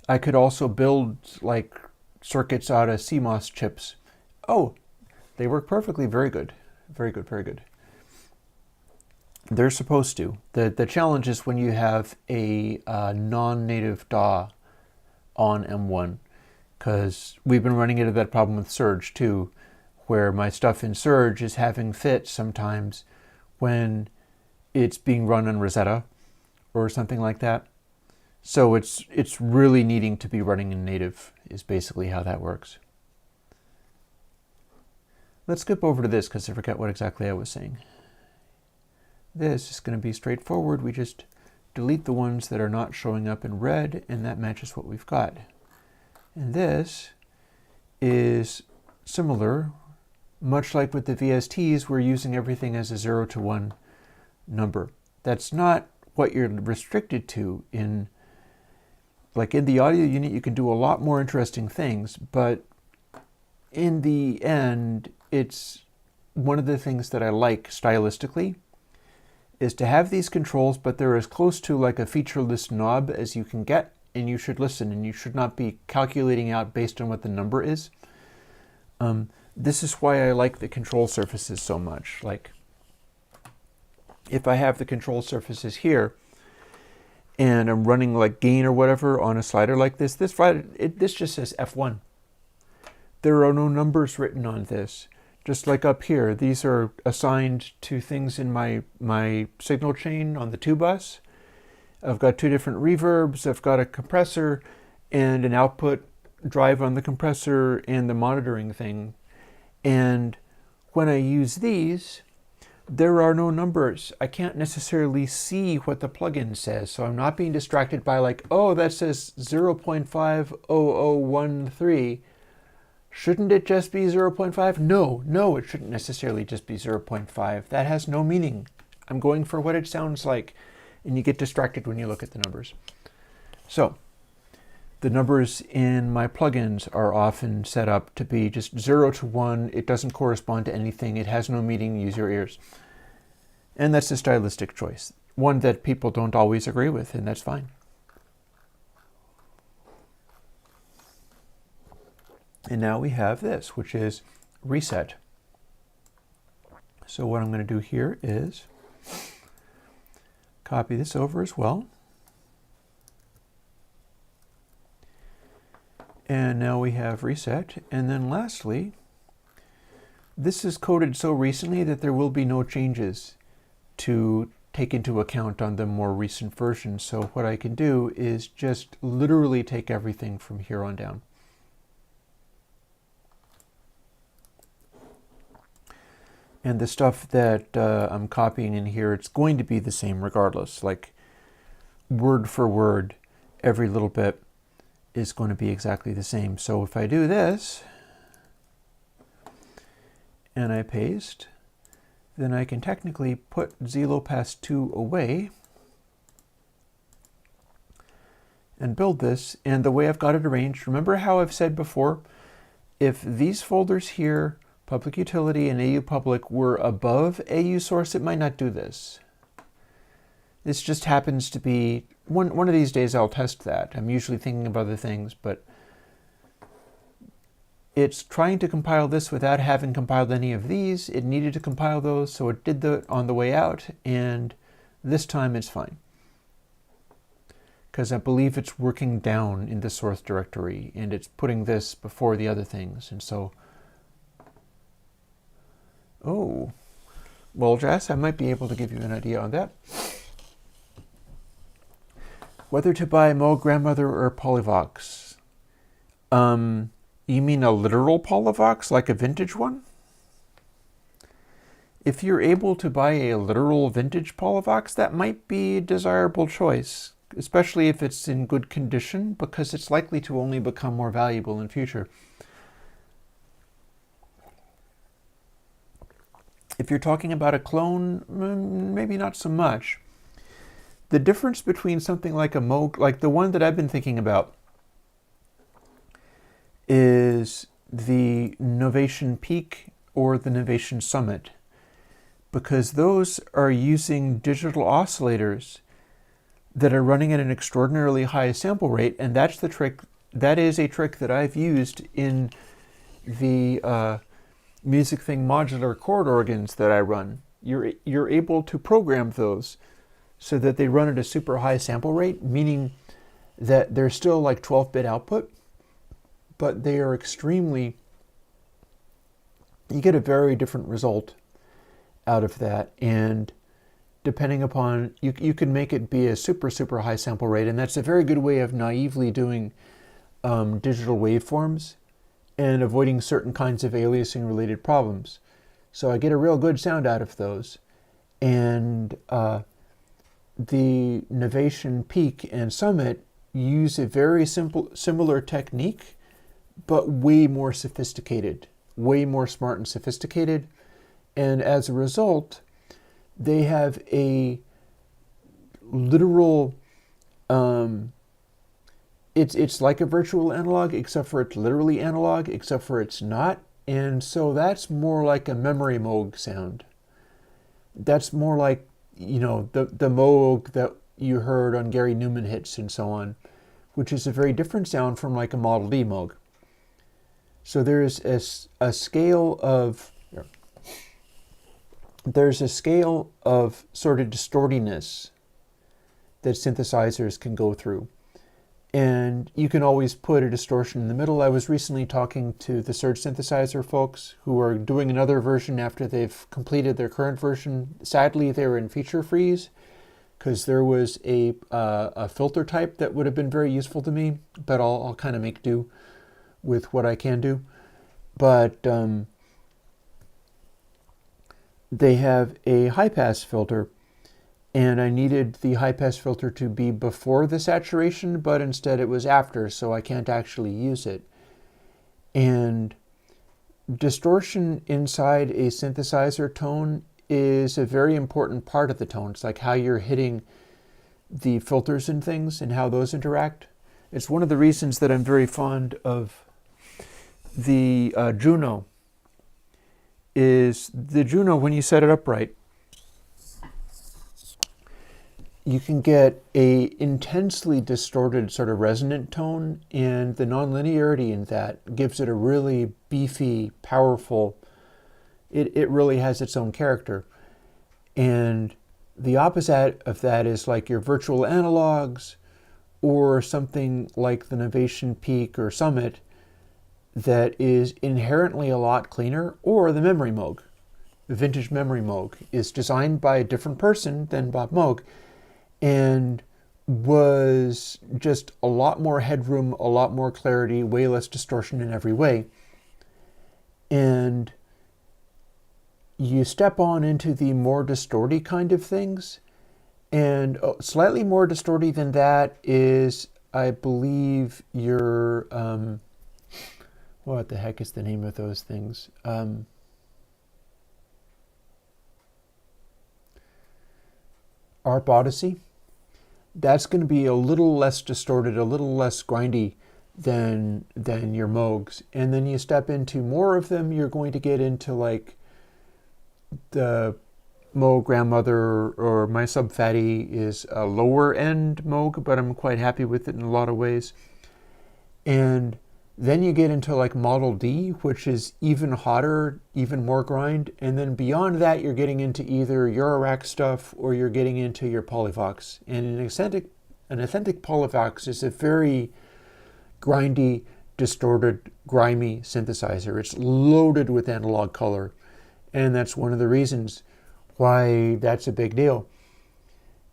I could also build like circuits out of CMOS chips. Oh, they work perfectly. Very good. Very good, very good. They're supposed to. The challenge is when you have a non-native DAW on M1, because we've been running into that problem with Surge too, where my stuff in Surge is having fits sometimes when it's being run on Rosetta or something like that. So it's really needing to be running in native is basically how that works. Let's skip over to this because I forgot what exactly I was saying. This is going to be straightforward. We just delete the ones that are not showing up in red, and that matches what we've got. And this is similar. Much like with the VSTs, we're using everything as a 0 to 1 number. That's not what you're restricted to in the audio unit. You can do a lot more interesting things, but in the end, it's one of the things that I like stylistically is to have these controls, but they're as close to like a featureless knob as you can get, and you should listen, and you should not be calculating out based on what the number is. This is why I like the control surfaces so much. Like, if I have the control surfaces here, and I'm running like gain or whatever on a slider like this, this just says F1. There are no numbers written on this. Just like up here, these are assigned to things in my signal chain on the 2-bus. I've got 2 different reverbs, I've got a compressor and an output drive on the compressor and the monitoring thing. And when I use these, there are no numbers. I can't necessarily see what the plugin says, so I'm not being distracted by like, oh, that says 0.50013. Shouldn't it just be 0.5? No, it shouldn't necessarily just be 0.5. That has no meaning. I'm going for what it sounds like, and you get distracted when you look at the numbers. So, the numbers in my plugins are often set up to be just 0 to 1. It doesn't correspond to anything. It has no meaning. Use your ears. And that's a stylistic choice. One that people don't always agree with, and that's fine. And now we have this, which is reset. So what I'm going to do here is copy this over as well. And now we have reset. And then lastly, this is coded so recently that there will be no changes to take into account on the more recent version. So what I can do is just literally take everything from here on down. And the stuff that I'm copying in here, it's going to be the same regardless. Like word for word, every little bit is going to be exactly the same. So if I do this, and I paste, then I can technically put ZHighpass2 away and build this. And the way I've got it arranged, remember how I've said before, if these folders here, Public Utility and AU Public, were above AU Source, it might not do this. This just happens to be, one of these days I'll test that. I'm usually thinking of other things, but it's trying to compile this without having compiled any of these. It needed to compile those, so it did that on the way out, and this time it's fine. Because I believe it's working down in the source directory, and it's putting this before the other things, and so... Oh, well, Jess, I might be able to give you an idea on that. Whether to buy Mo Grandmother or Polyvox. You mean a literal Polyvox, like a vintage one? If you're able to buy a literal vintage Polyvox, that might be a desirable choice, especially if it's in good condition, because it's likely to only become more valuable in future. If you're talking about a clone, maybe not so much. The difference between something like a Moog, like the one that I've been thinking about, is the Novation Peak or the Novation Summit, because those are using digital oscillators that are running at an extraordinarily high sample rate, and that's the trick. That is a trick that I've used in the Music Thing modular chord organs that I run. you're able to program those so that they run at a super high sample rate, meaning that they're still like 12-bit output, but they are extremely, you get a very different result out of that. And depending upon, you can make it be a super, super high sample rate, and that's a very good way of naively doing digital waveforms and avoiding certain kinds of aliasing related problems. So I get a real good sound out of those. And the Novation Peak and Summit use a very similar technique, but way more sophisticated, way more smart and sophisticated. And as a result, they have a literal, it's like a virtual analog, except for it's literally analog, except for it's not. And so that's more like a memory Moog sound. That's more like, you know, the Moog that you heard on Gary Newman hits and so on, which is a very different sound from like a Model D Moog. So there's a scale of, sort of distortiness that synthesizers can go through. And you can always put a distortion in the middle. I was recently talking to the Surge synthesizer folks who are doing another version after they've completed their current version. Sadly, they were in feature freeze because there was a filter type that would have been very useful to me, but I'll kind of make do with what I can do. But they have a high-pass filter, and I needed the high-pass filter to be before the saturation, but instead it was after, so I can't actually use it. And distortion inside a synthesizer tone is a very important part of the tone. It's like how you're hitting the filters and things and how those interact. It's one of the reasons that I'm very fond of the Juno. Is the Juno, when you set it up right, you can get a intensely distorted sort of resonant tone, and the nonlinearity in that gives it a really beefy, powerful, it really has its own character. And the opposite of that is like your virtual analogs or something like the Novation Peak or Summit that is inherently a lot cleaner, or the Memory Moog. The vintage Memory Moog is designed by a different person than Bob Moog, and was just a lot more headroom, a lot more clarity, way less distortion in every way. And you step on into the more distorty kind of things, and slightly more distorty than that is, I believe, your what the heck is the name of those things? ARP Odyssey. That's going to be a little less distorted, a little less grindy than your Moogs. And then you step into more of them, you're going to get into like the Moog Grandmother, or my Sub Fatty is a lower end Moog, but I'm quite happy with it in a lot of ways. And then you get into like Model D, which is even hotter, even more grind. And then beyond that, you're getting into either Eurorack stuff or you're getting into your Polyvox. And an authentic Polyvox is a very grindy, distorted, grimy synthesizer. It's loaded with analog color. And that's one of the reasons why that's a big deal.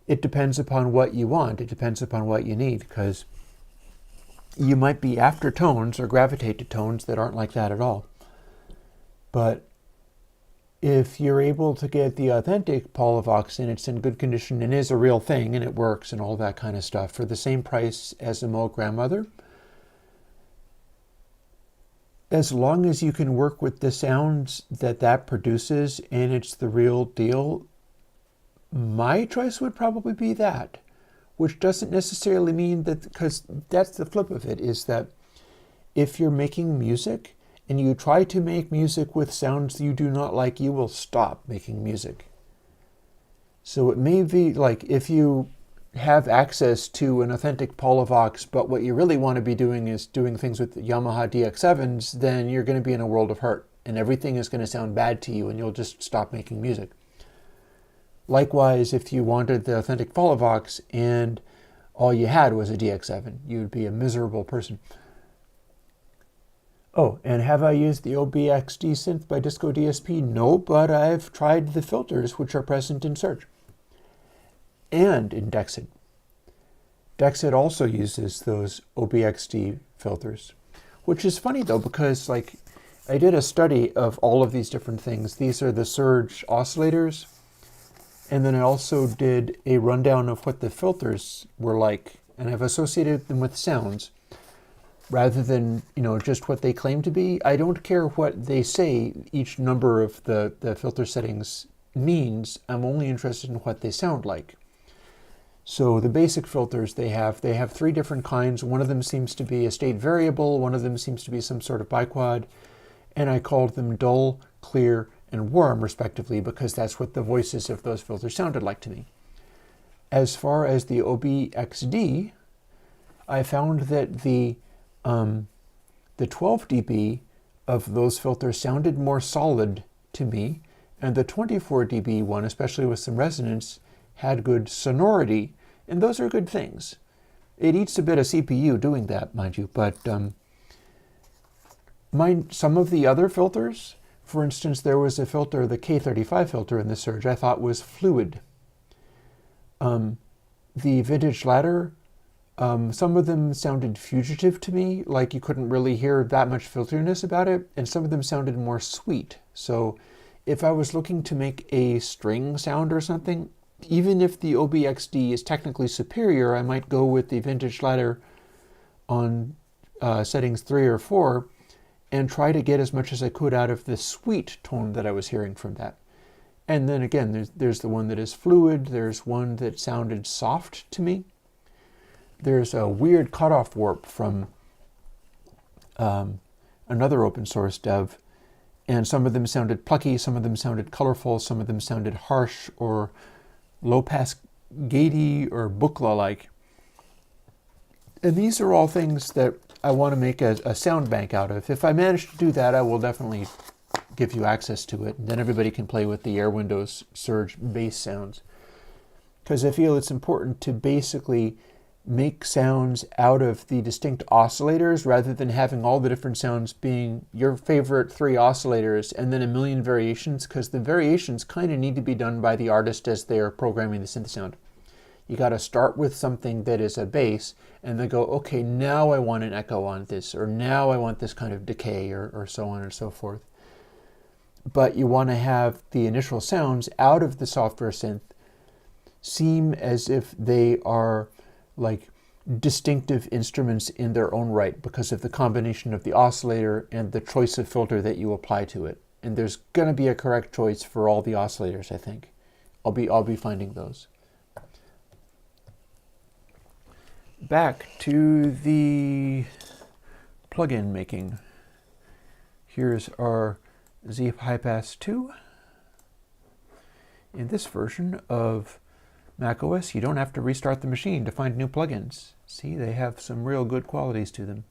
It depends upon what you want. It depends upon what you need, because you might be after tones or gravitate to tones that aren't like that at all. But if you're able to get the authentic Polyvox and it's in good condition and is a real thing and it works and all that kind of stuff for the same price as a Moog Grandmother, as long as you can work with the sounds that produces and it's the real deal, my choice would probably be that. Which doesn't necessarily mean that, because that's the flip of it, is that if you're making music and you try to make music with sounds you do not like, you will stop making music. So it may be like if you have access to an authentic Polyvox, but what you really want to be doing is doing things with Yamaha DX7s, then you're going to be in a world of hurt and everything is going to sound bad to you and you'll just stop making music. Likewise, if you wanted the authentic Vox and all you had was a DX7, you would be a miserable person. Oh, and have I used the OBXD synth by Disco DSP? No, but I've tried the filters which are present in Surge and in Dexit. Dexit also uses those OBXD filters, which is funny though, because like I did a study of all of these different things. These are the Surge oscillators, and then I also did a rundown of what the filters were like, and I've associated them with sounds rather than, just what they claim to be. I don't care what they say each number of the filter settings means. I'm only interested in what they sound like. So the basic filters they have 3 different kinds. One of them seems to be a state variable, one of them seems to be some sort of biquad, and I called them dull, clear, and warm respectively, because that's what the voices of those filters sounded like to me. As far as the OBXD, I found that the 12 dB of those filters sounded more solid to me, and the 24 dB one, especially with some resonance, had good sonority, and those are good things. It eats a bit of CPU doing that, mind you, but some of the other filters, for instance, there was a filter, the K35 filter in the Surge, I thought was fluid. The Vintage Ladder, some of them sounded fugitive to me, like you couldn't really hear that much filteriness about it, and some of them sounded more sweet. So if I was looking to make a string sound or something, even if the OBXD is technically superior, I might go with the Vintage Ladder on settings 3 or 4 and try to get as much as I could out of the sweet tone that I was hearing from that. And then again, there's the one that is fluid, there's one that sounded soft to me. There's a weird cutoff warp from another open source dev, and some of them sounded plucky, some of them sounded colorful, some of them sounded harsh or low-pass gatey or Buchla-like. And these are all things that I want to make a sound bank out of. If I manage to do that, I will definitely give you access to it, and then everybody can play with the Airwindows Surge bass sounds. Because I feel it's important to basically make sounds out of the distinct oscillators rather than having all the different sounds being your favorite 3 oscillators and then a million variations, because the variations kind of need to be done by the artist as they are programming the synth sound. You got to start with something that is a bass and then go, okay, now I want an echo on this, or now I want this kind of decay, or so on and so forth. But you want to have the initial sounds out of the software synth seem as if they are like distinctive instruments in their own right because of the combination of the oscillator and the choice of filter that you apply to it. And there's going to be a correct choice for all the oscillators, I think. I'll be finding those. Back to the plugin making. Here's our ZHighpass2. In this version of macOS, you don't have to restart the machine to find new plugins. See, they have some real good qualities to them.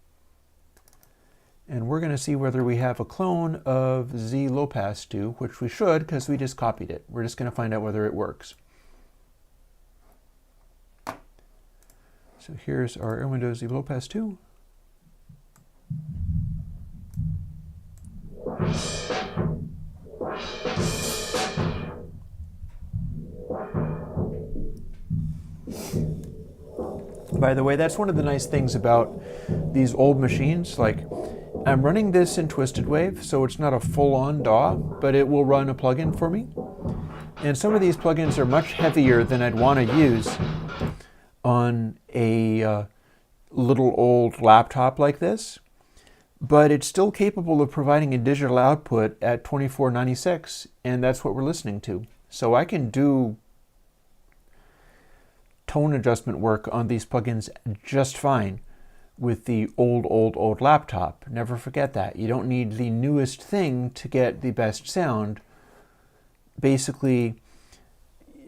And we're going to see whether we have a clone of ZHighpass2, which we should because we just copied it. We're just going to find out whether it works. So here's our Airwindows ZHighpass2. By the way, that's one of the nice things about these old machines. Like, I'm running this in Twisted Wave, so it's not a full-on DAW, but it will run a plugin for me. And some of these plugins are much heavier than I'd want to use on a little old laptop like this. But it's still capable of providing a digital output at 2496, and that's what we're listening to. So I can do tone adjustment work on these plugins just fine with the old laptop. Never forget that. You don't need the newest thing to get the best sound. Basically,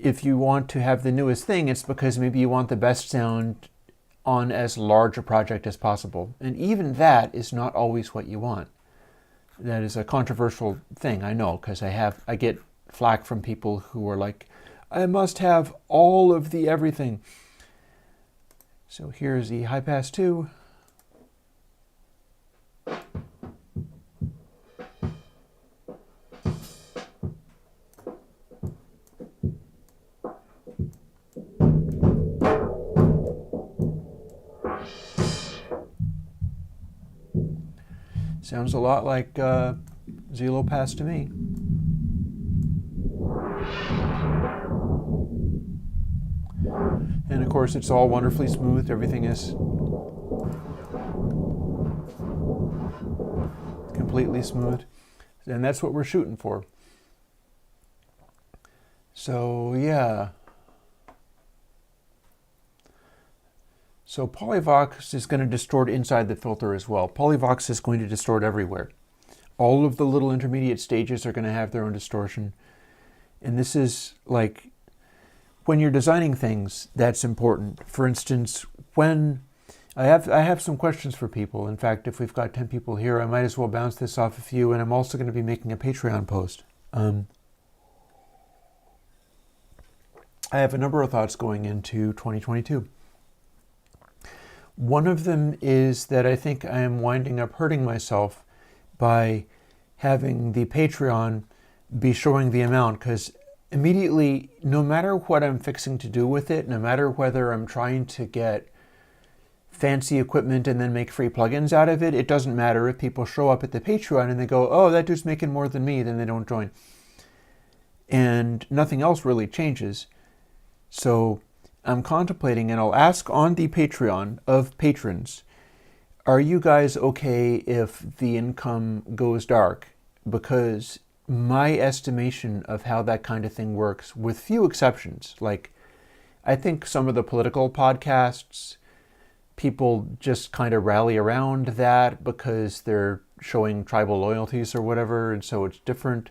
if you want to have the newest thing, it's because maybe you want the best sound on as large a project as possible. And even that is not always what you want. That is a controversial thing, I know, because I get flack from people who are like, I must have all of the everything. So here's the ZHighpass2. Sounds a lot like ZHighpass to me. And of course, it's all wonderfully smooth. Everything is completely smooth. And that's what we're shooting for. So, yeah. So Polyvox is going to distort inside the filter as well. Polyvox is going to distort everywhere. All of the little intermediate stages are going to have their own distortion. And this is like, when you're designing things, that's important. For instance, when I have some questions for people. In fact, if we've got 10 people here, I might as well bounce this off a few, and I'm also going to be making a Patreon post. I have a number of thoughts going into 2022. One of them is that I think I am winding up hurting myself by having the Patreon be showing the amount, because immediately, no matter what I'm fixing to do with it, no matter whether I'm trying to get fancy equipment and then make free plugins out of it, it doesn't matter if people show up at the Patreon and they go, oh, that dude's making more than me, then they don't join. And nothing else really changes. So I'm contemplating, and I'll ask on the Patreon of patrons, are you guys okay if the income goes dark? Because my estimation of how that kind of thing works, with few exceptions, like I think some of the political podcasts, people just kind of rally around that because they're showing tribal loyalties or whatever, and so it's different.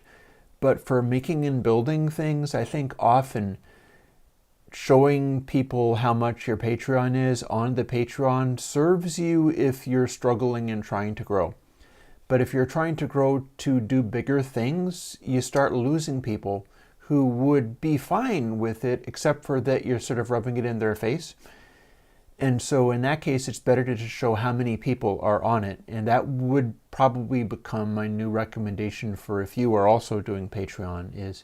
But for making and building things, I think often showing people how much your Patreon is on the Patreon serves you if you're struggling and trying to grow. But if you're trying to grow to do bigger things, you start losing people who would be fine with it, except for that you're sort of rubbing it in their face. And so in that case, it's better to just show how many people are on it. And that would probably become my new recommendation for if you are also doing Patreon, is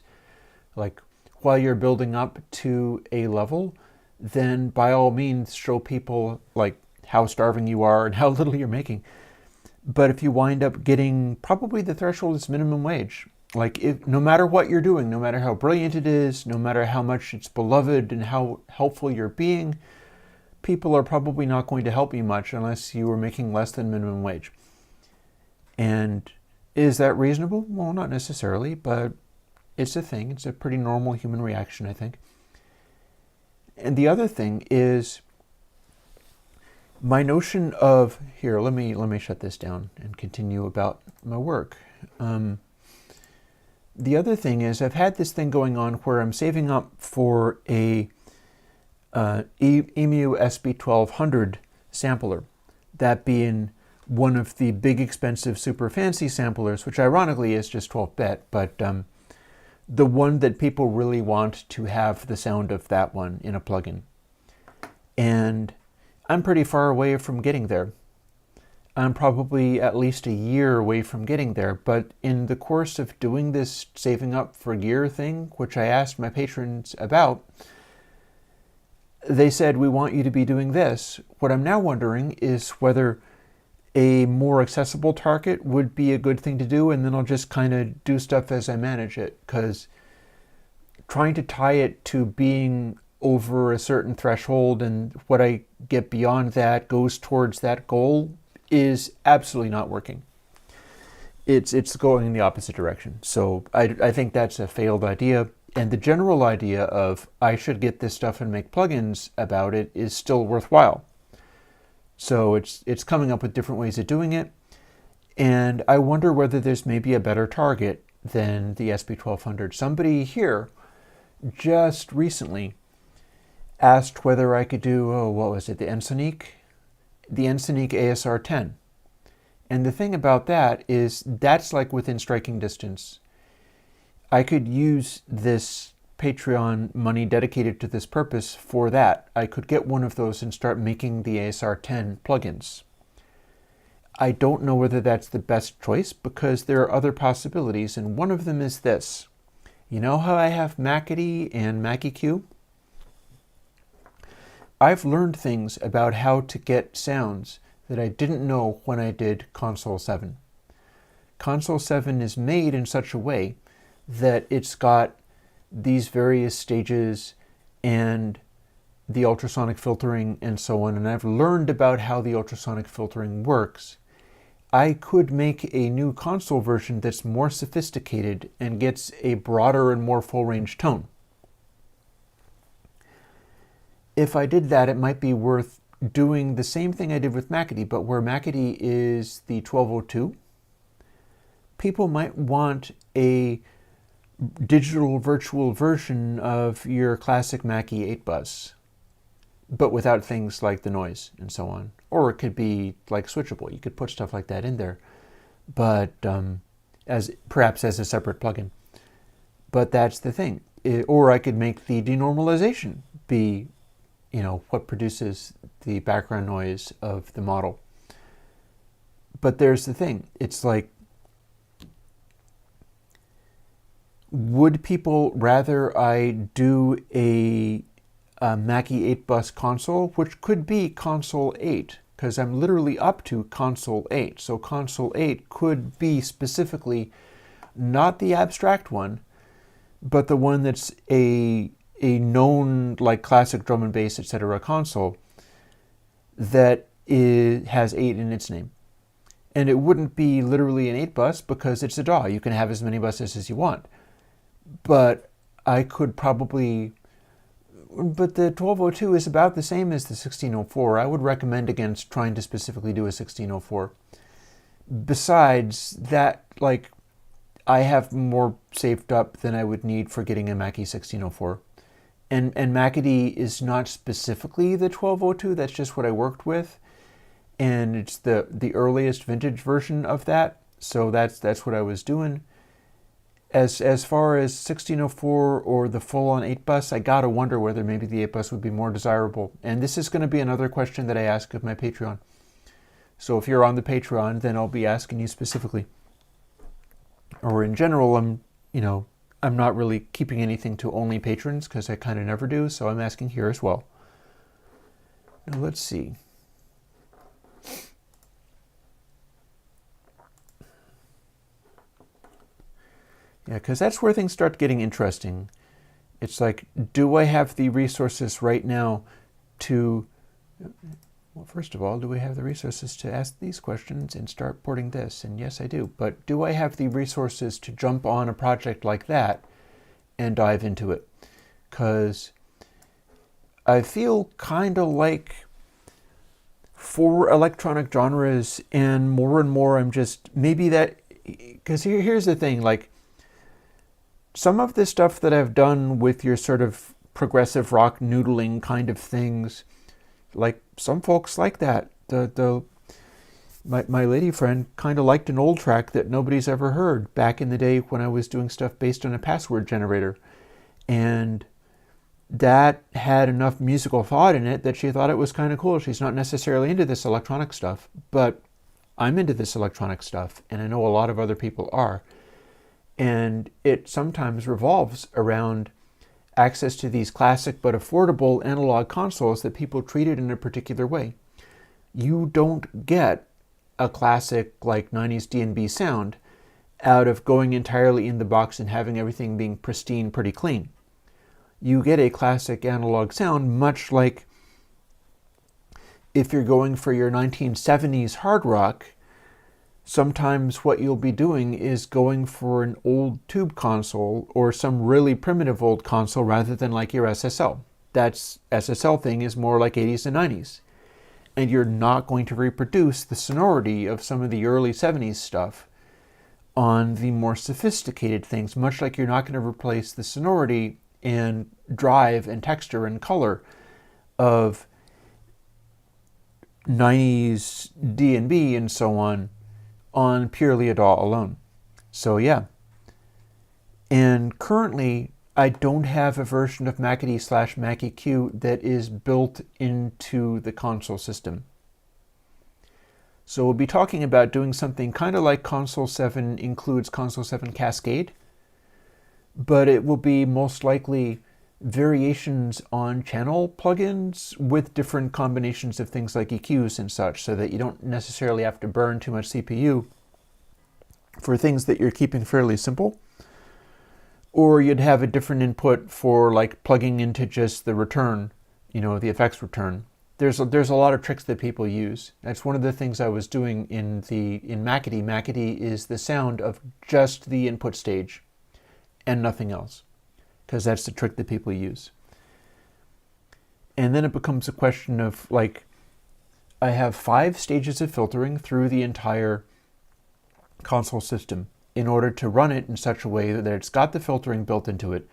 like, while you're building up to a level, then by all means show people like how starving you are and how little you're making. But if you wind up getting, probably the threshold is minimum wage. Like, if no matter what you're doing, no matter how brilliant it is, no matter how much it's beloved and how helpful you're being, people are probably not going to help you much unless you are making less than minimum wage. And is that reasonable? Well, not necessarily, but it's a thing. It's a pretty normal human reaction, I think. And the other thing is my notion of, here, let me shut this down and continue about my work. The other thing is I've had this thing going on where I'm saving up for a EMU SB1200 sampler, that being one of the big expensive super fancy samplers, which ironically is just 12-bit, but the one that people really want to have the sound of that one in a plugin. And I'm pretty far away from getting there. I'm probably at least a year away from getting there, but in the course of doing this saving up for gear thing, which I asked my patrons about, they said, we want you to be doing this. What I'm now wondering is whether a more accessible target would be a good thing to do, and then I'll just kind of do stuff as I manage it, because trying to tie it to being over a certain threshold and what I get beyond that goes towards that goal is absolutely not working. It's going in the opposite direction. So I think that's a failed idea. And the general idea of I should get this stuff and make plugins about it is still worthwhile. So it's coming up with different ways of doing it. And I wonder whether there's maybe a better target than the SB1200. Somebody here just recently asked whether I could do, what was it, the Ensoniq ASR 10. And the thing about that is that's like within striking distance. I could use this Patreon money dedicated to this purpose for that, I could get one of those and start making the ASR 10 plugins. I don't know whether that's the best choice because there are other possibilities, and one of them is this. You know how I have Macity and MakiQ? I've learned things about how to get sounds that I didn't know when I did Console 7. Console 7 is made in such a way that it's got these various stages and the ultrasonic filtering and so on, and I've learned about how the ultrasonic filtering works. I could make a new console version that's more sophisticated and gets a broader and more full-range tone. If I did that, it might be worth doing the same thing I did with Macity, but where Macity is the 1202, people might want a digital virtual version of your classic Mackie 8-bus, but without things like the noise and so on. Or it could be like switchable. You could put stuff like that in there, but perhaps as a separate plugin. But that's the thing. Or I could make the denormalization be, what produces the background noise of the model. But there's the thing. It's like, would people rather I do a Mackie 8-bus console, which could be console 8, because I'm literally up to console 8. So console 8 could be specifically not the abstract one, but the one that's a known, like classic drum and bass, etc. console that has 8 in its name. And it wouldn't be literally an 8-bus because it's a DAW. You can have as many buses as you want. But I could probably... But the 1202 is about the same as the 1604. I would recommend against trying to specifically do a 1604. Besides that, I have more saved up than I would need for getting a Mackie 1604. And Macity is not specifically the 1202, that's just what I worked with. And it's the earliest vintage version of that, so that's what I was doing. As far as 1604 or the full-on 8-bus, I gotta wonder whether maybe the 8-bus would be more desirable. And this is going to be another question that I ask of my Patreon. So if you're on the Patreon, then I'll be asking you specifically. Or in general, I'm not really keeping anything to only patrons because I kind of never do, so I'm asking here as well. Now let's see. Yeah, because that's where things start getting interesting. It's like, do I have the resources right now to... Well, first of all, do we have the resources to ask these questions and start porting this? And yes, I do. But do I have the resources to jump on a project like that and dive into it? Because I feel kind of like for electronic genres and more I'm just... Maybe that... Because here's the thing, some of the stuff that I've done with your sort of progressive rock noodling kind of things, some folks like that. My lady friend kind of liked an old track that nobody's ever heard back in the day when I was doing stuff based on a password generator. And that had enough musical thought in it that she thought it was kind of cool. She's not necessarily into this electronic stuff, but I'm into this electronic stuff, and I know a lot of other people are. And it sometimes revolves around access to these classic but affordable analog consoles that people treated in a particular way. You don't get a classic 90s D&B sound out of going entirely in the box and having everything being pristine, pretty clean. You get a classic analog sound much like if you're going for your 1970s hard rock. Sometimes what you'll be doing is going for an old tube console or some really primitive old console rather than your SSL. That's SSL thing is more like 80s and 90s. And you're not going to reproduce the sonority of some of the early 70s stuff on the more sophisticated things, much like you're not going to replace the sonority and drive and texture and color of 90s D&B and so on purely a DAW alone. So yeah. And currently I don't have a version of MacED/MacEQ that is built into the console system. So we'll be talking about doing something kind of like Console 7 includes Console 7 Cascade, but it will be most likely variations on channel plugins with different combinations of things like EQs and such, so that you don't necessarily have to burn too much CPU for things that you're keeping fairly simple. Or you'd have a different input for like plugging into just the return, the effects return. There's a lot of tricks that people use. That's one of the things I was doing in MacED. MacED is the sound of just the input stage and nothing else, because that's the trick that people use. And then it becomes a question of like, I have 5 stages of filtering through the entire console system in order to run it in such a way that it's got the filtering built into it,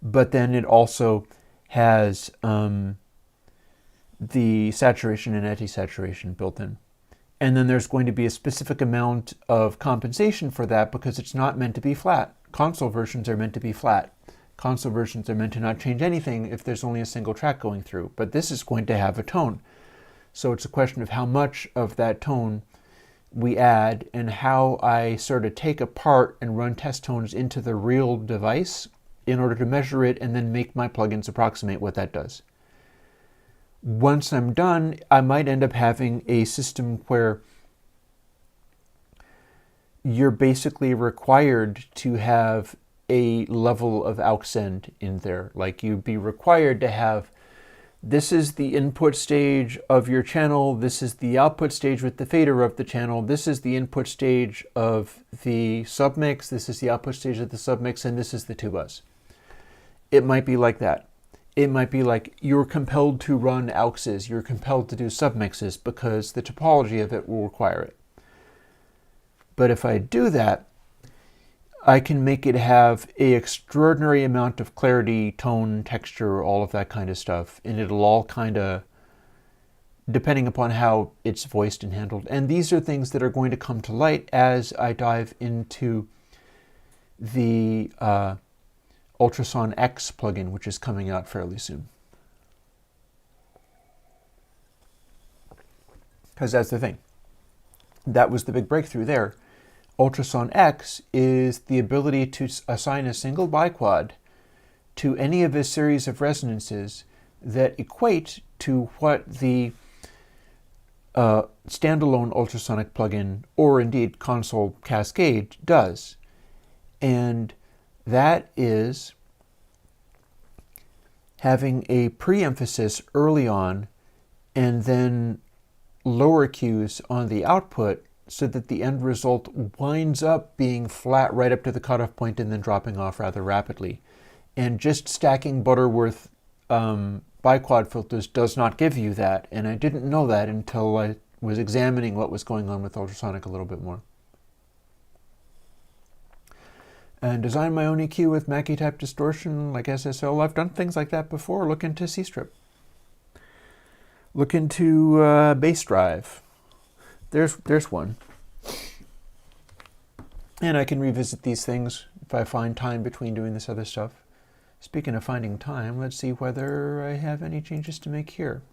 but then it also has the saturation and anti-saturation built in. And then there's going to be a specific amount of compensation for that because it's not meant to be flat. Console versions are meant to be flat. Console versions are meant to not change anything if there's only a single track going through. But this is going to have a tone. So it's a question of how much of that tone we add and how I sort of take apart and run test tones into the real device in order to measure it and then make my plugins approximate what that does. Once I'm done, I might end up having a system where you're basically required to have a level of aux send in there. Like you'd be required to have, this is the input stage of your channel, this is the output stage with the fader of the channel, this is the input stage of the submix, this is the output stage of the submix, and this is the 2-bus. It might be like that. It might be like you're compelled to run auxes, you're compelled to do submixes because the topology of it will require it. But if I do that, I can make it have an extraordinary amount of clarity, tone, texture, all of that kind of stuff. And it'll all kind of, depending upon how it's voiced and handled. And these are things that are going to come to light as I dive into the Ultrason X plugin, which is coming out fairly soon. Because that's the thing. That was the big breakthrough there. Ultrason X is the ability to assign a single biquad to any of a series of resonances that equate to what the standalone ultrasonic plugin, or indeed console Cascade, does. And that is having a pre-emphasis early on and then lower cues on the output so that the end result winds up being flat right up to the cutoff point and then dropping off rather rapidly. And just stacking Butterworth biquad filters does not give you that. And I didn't know that until I was examining what was going on with ultrasonic a little bit more. And design my own EQ with Mackie type distortion like SSL. I've done things like that before. Look into C-Strip. Look into Bass Drive. There's one. And I can revisit these things if I find time between doing this other stuff. Speaking of finding time, let's see whether I have any changes to make here.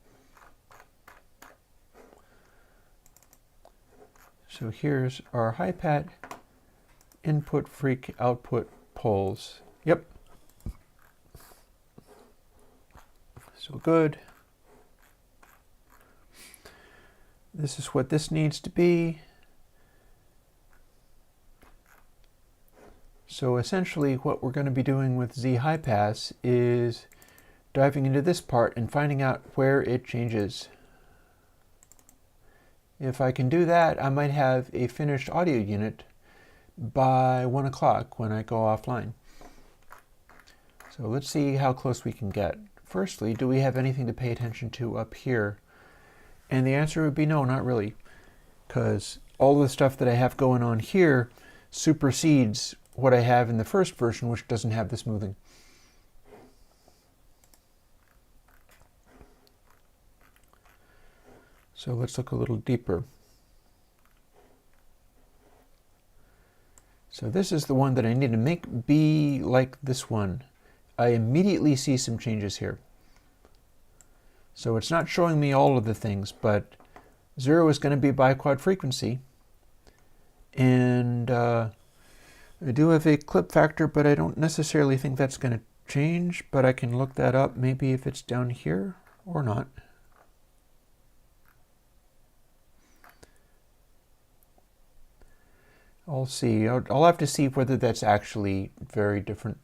So here's our HighPat input freak output polls. Yep. So good. This is what this needs to be. So essentially what we're going to be doing with ZHighpass is diving into this part and finding out where it changes. If I can do that, I might have a finished audio unit by 1 o'clock when I go offline. So let's see how close we can get. Firstly, do we have anything to pay attention to up here? And the answer would be no, not really, because all the stuff that I have going on here supersedes what I have in the first version, which doesn't have the smoothing. So let's look a little deeper. So this is the one that I need to make be like this one. I immediately see some changes here. So it's not showing me all of the things, but 0 is going to be biquad frequency. And I do have a clip factor, but I don't necessarily think that's going to change, but I can look that up maybe if it's down here or not. I'll see. I'll have to see whether that's actually very different.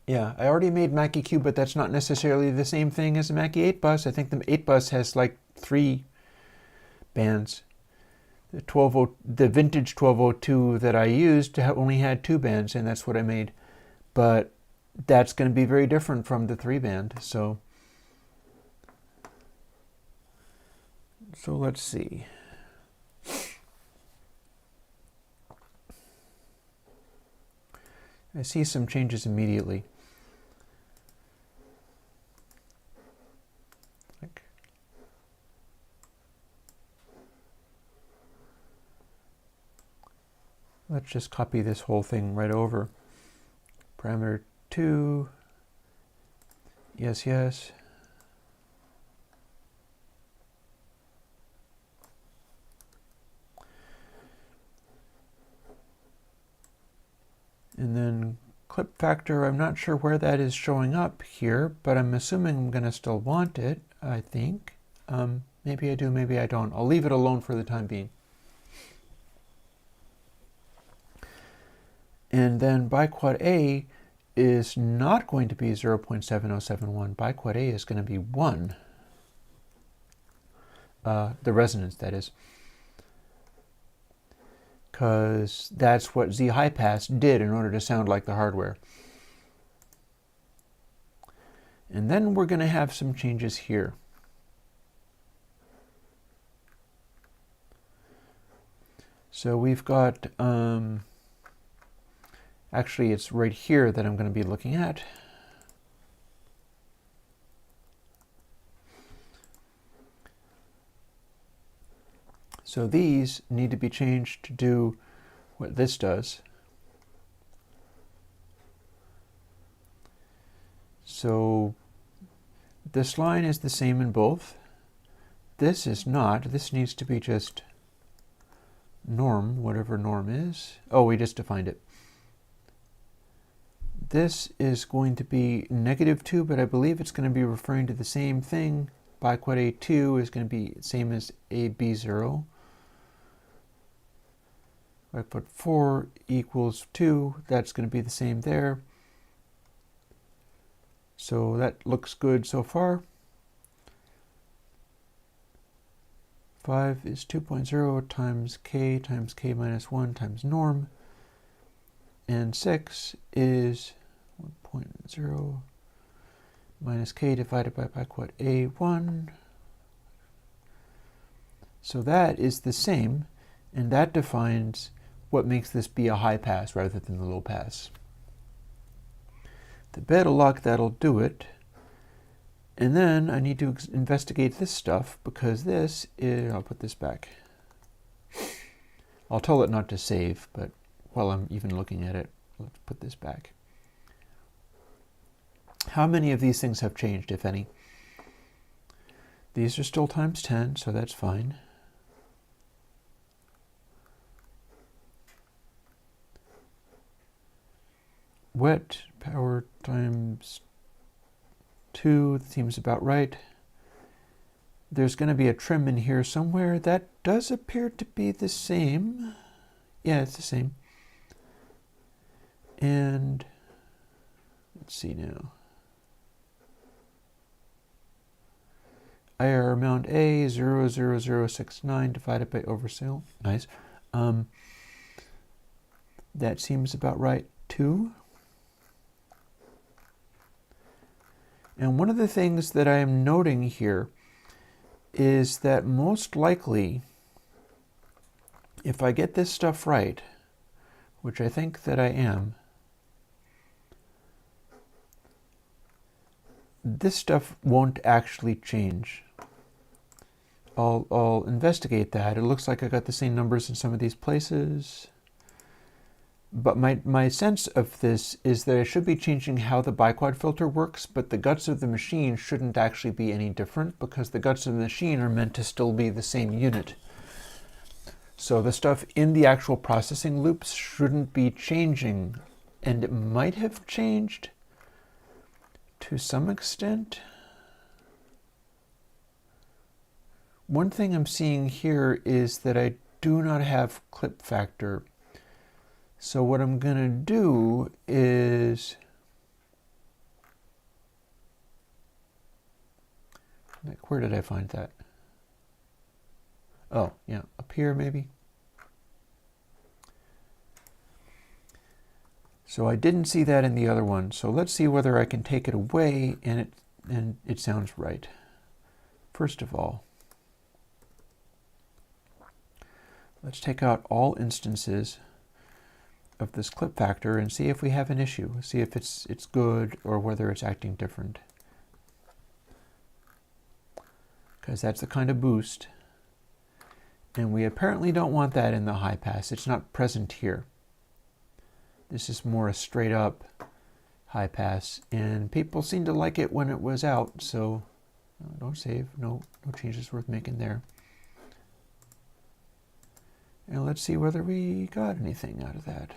Yeah, I already made Mackie Q, but that's not necessarily the same thing as the Mackie 8 bus. I think the 8 bus has like 3 bands. The vintage 1202 that I used only had 2 bands, and that's what I made. But that's going to be very different from the 3 band. So let's see. I see some changes immediately. Let's just copy this whole thing right over. Parameter 2, yes, yes. And then clip factor, I'm not sure where that is showing up here, but I'm assuming I'm going to still want it, I think. Maybe I do, maybe I don't. I'll leave it alone for the time being. And then biquad A is not going to be 0.7071. Biquad A is going to be 1. The resonance, that is. Because that's what ZHighpass did in order to sound like the hardware. And then we're going to have some changes here. So we've got, actually it's right here that I'm going to be looking at. So these need to be changed to do what this does. So this line is the same in both. This is not. This needs to be just norm, whatever norm is. Oh, we just defined it. This is going to be -2, but I believe it's going to be referring to the same thing. Biquad A2 is going to be the same as AB0. Biquad 4 equals 2. That's going to be the same there. So that looks good so far. 5 is 2.0 times k minus 1 times norm. And 6 is 1.0 minus k divided by biquad A1. So that is the same, and that defines what makes this be a high pass rather than the low pass. The better luck, that'll do it. And then I need to investigate this stuff, because this is, I'll put this back. I'll tell it not to save, but while I'm even looking at it, let's put this back. How many of these things have changed, if any? These are still times 10, so that's fine. Wet power times 2 seems about right. There's going to be a trim in here somewhere. That does appear to be the same. Yeah, it's the same. And let's see now. IR amount A 00069 divided by oversale. Nice. That seems about right too. And one of the things that I am noting here is that most likely, if I get this stuff right, which I think that I am, this stuff won't actually change. I'll investigate that. It looks like I got the same numbers in some of these places. But my sense of this is that I should be changing how the biquad filter works, but the guts of the machine shouldn't actually be any different because the guts of the machine are meant to still be the same unit. So the stuff in the actual processing loops shouldn't be changing, and it might have changed to some extent. One thing I'm seeing here is that I do not have clip factor. So what I'm going to do is, like, where did I find that? Oh, yeah, up here maybe. So I didn't see that in the other one. So let's see whether I can take it away and it sounds right. First of all, let's take out all instances of this clip factor and see if we have an issue. See if it's good or whether it's acting different. Because that's the kind of boost. And we apparently don't want that in the high pass. It's not present here. This is more a straight up high pass. And people seem to like it when it was out. So don't save. No changes worth making there. And let's see whether we got anything out of that.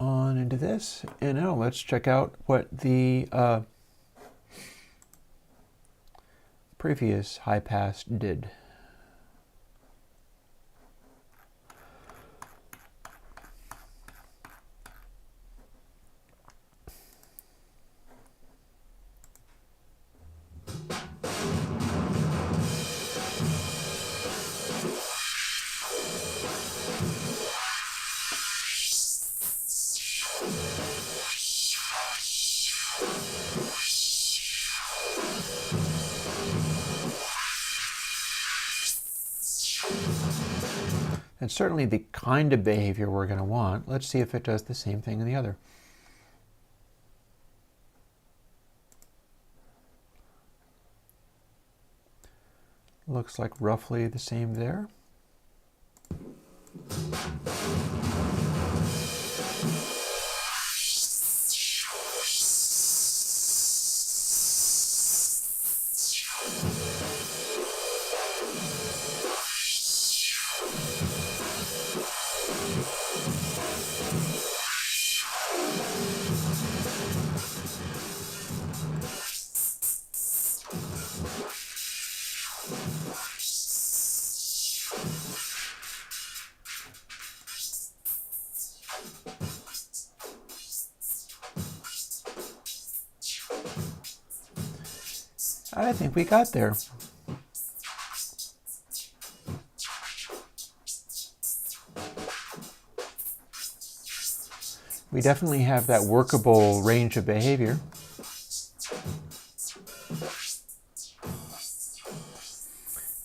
On into this, and now let's check out what the previous high pass did. And certainly the kind of behavior we're going to want. Let's see if it does the same thing in the other. Looks like roughly the same there. I think we got there. We definitely have that workable range of behavior.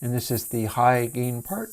And this is the high gain part.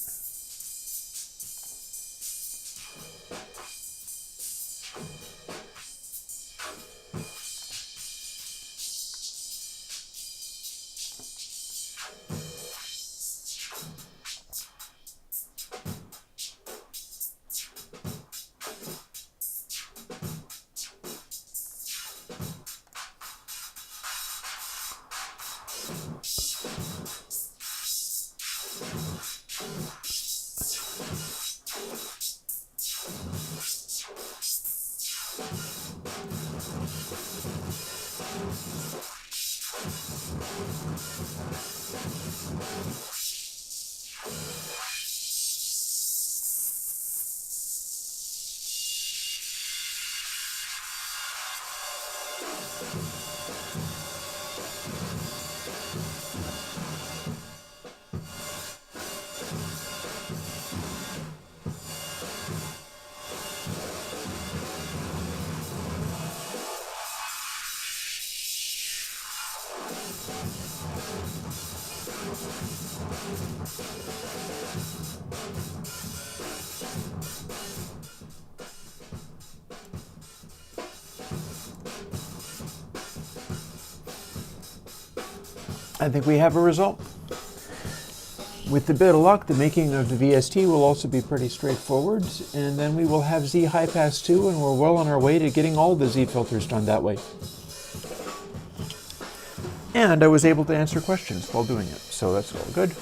I think we have a result. With a bit of luck, the making of the VST will also be pretty straightforward, and then we will have ZHighpass2, and we're well on our way to getting all the Z filters done that way. And I was able to answer questions while doing it, so that's all good.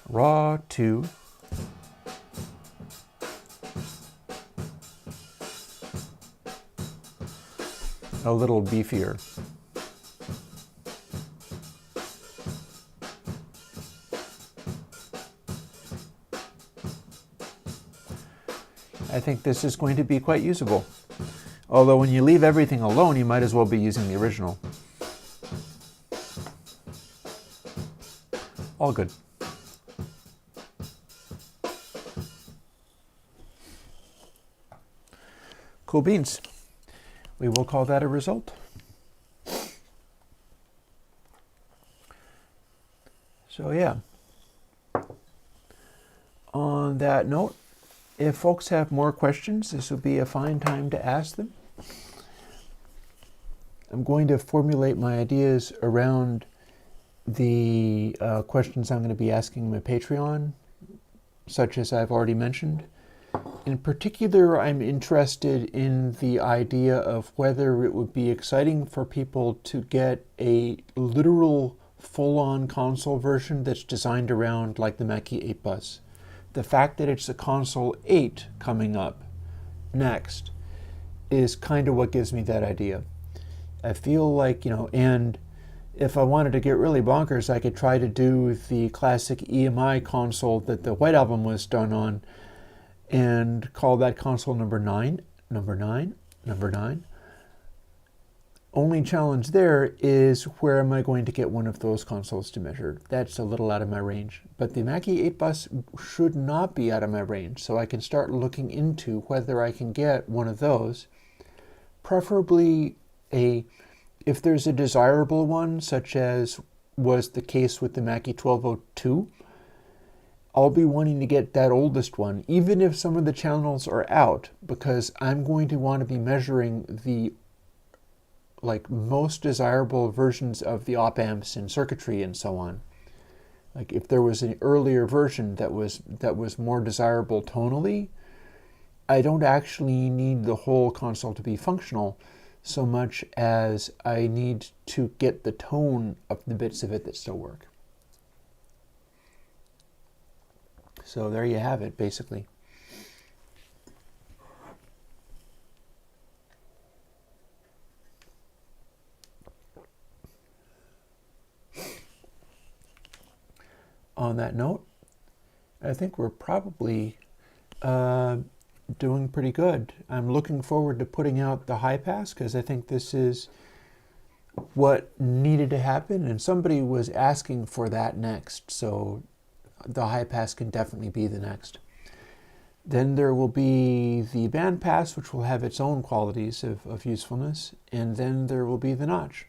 Raw 2. A little beefier. I think this is going to be quite usable. Although when you leave everything alone, you might as well be using the original. All good. Cool beans. We will call that a result. So yeah. On that note, if folks have more questions, this will be a fine time to ask them. I'm going to formulate my ideas around the questions I'm going to be asking my Patreon, such as I've already mentioned. In particular, I'm interested in the idea of whether it would be exciting for people to get a literal full-on console version that's designed around like the Mackie 8 bus. The fact that it's a console 8 coming up next is kind of what gives me that idea. I feel like, and if I wanted to get really bonkers, I could try to do the classic EMI console that the White Album was done on and call that console number 9. Only challenge there is, where am I going to get one of those consoles to measure? That's a little out of my range. But the Mackie 8 bus should not be out of my range, so I can start looking into whether I can get one of those. Preferably if there's a desirable one, such as was the case with the Mackie 1202, I'll be wanting to get that oldest one, even if some of the channels are out, because I'm going to want to be measuring the most desirable versions of the op amps and circuitry and so on. Like if there was an earlier version that was more desirable tonally, I don't actually need the whole console to be functional so much as I need to get the tone of the bits of it that still work. So there you have it, basically. On that note, I think we're probably doing pretty good. I'm looking forward to putting out the high pass because I think this is what needed to happen, and somebody was asking for that next, so the high pass can definitely be the next. Then there will be the band pass, which will have its own qualities of usefulness, and then there will be the notch.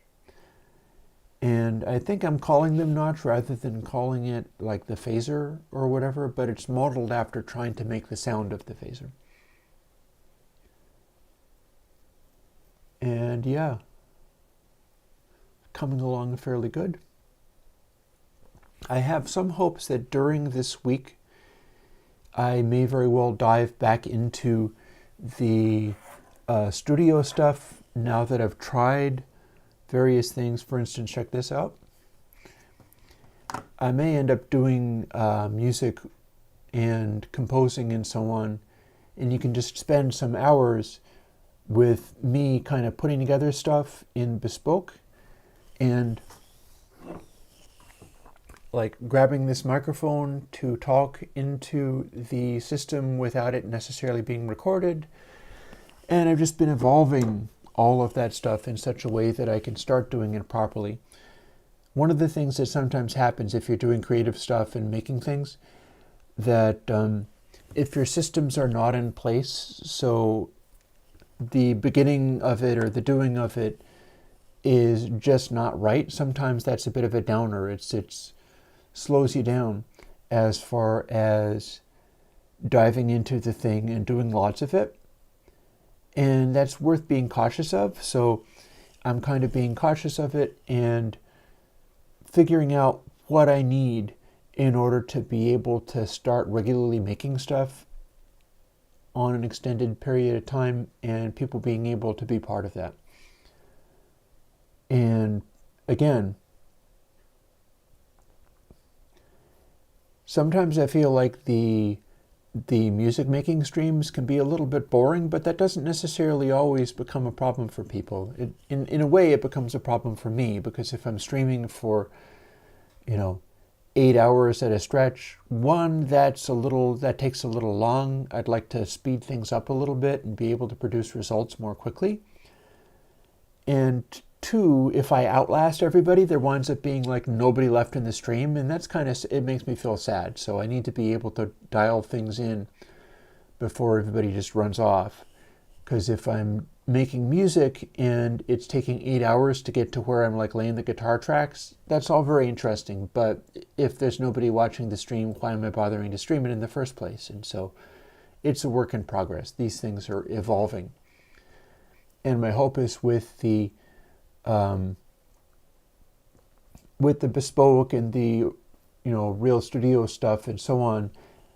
And I think I'm calling them notch rather than calling it like the phaser or whatever, but it's modeled after trying to make the sound of the phaser. And yeah, coming along fairly good. I have some hopes that during this week, I may very well dive back into the studio stuff now that I've tried various things. For instance, check this out. I may end up doing music and composing and so on, and you can just spend some hours with me kind of putting together stuff in Bespoke and like grabbing this microphone to talk into the system without it necessarily being recorded. And I've just been evolving all of that stuff in such a way that I can start doing it properly. One of the things that sometimes happens if you're doing creative stuff and making things, that if your systems are not in place, so the beginning of it or the doing of it is just not right. Sometimes that's a bit of a downer. It's slows you down as far as diving into the thing and doing lots of it. And that's worth being cautious of. So I'm kind of being cautious of it and figuring out what I need in order to be able to start regularly making stuff on an extended period of time, and people being able to be part of that. And again, sometimes I feel like the music making streams can be a little bit boring, but that doesn't necessarily always become a problem for people. In a way, it becomes a problem for me, because if I'm streaming for, 8 hours at a stretch, that takes a little long. I'd like to speed things up a little bit and be able to produce results more quickly. And two, if I outlast everybody, there winds up being like nobody left in the stream, and that's it makes me feel sad. So I need to be able to dial things in before everybody just runs off. Because if I'm making music and it's taking 8 hours to get to where I'm like laying the guitar tracks, that's all very interesting. But if there's nobody watching the stream, why am I bothering to stream it in the first place? And so it's a work in progress. These things are evolving. And my hope is with the bespoke and the real studio stuff and so on,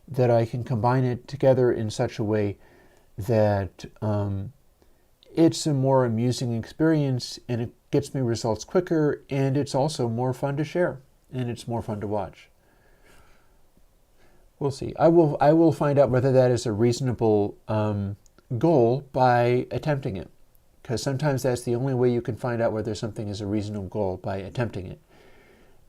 that I can combine it together in such a way that it's a more amusing experience, and it gets me results quicker, and it's also more fun to share, and it's more fun to watch. We'll see. I will find out whether that is a reasonable goal by attempting it, because sometimes that's the only way you can find out whether something is a reasonable goal, by attempting it.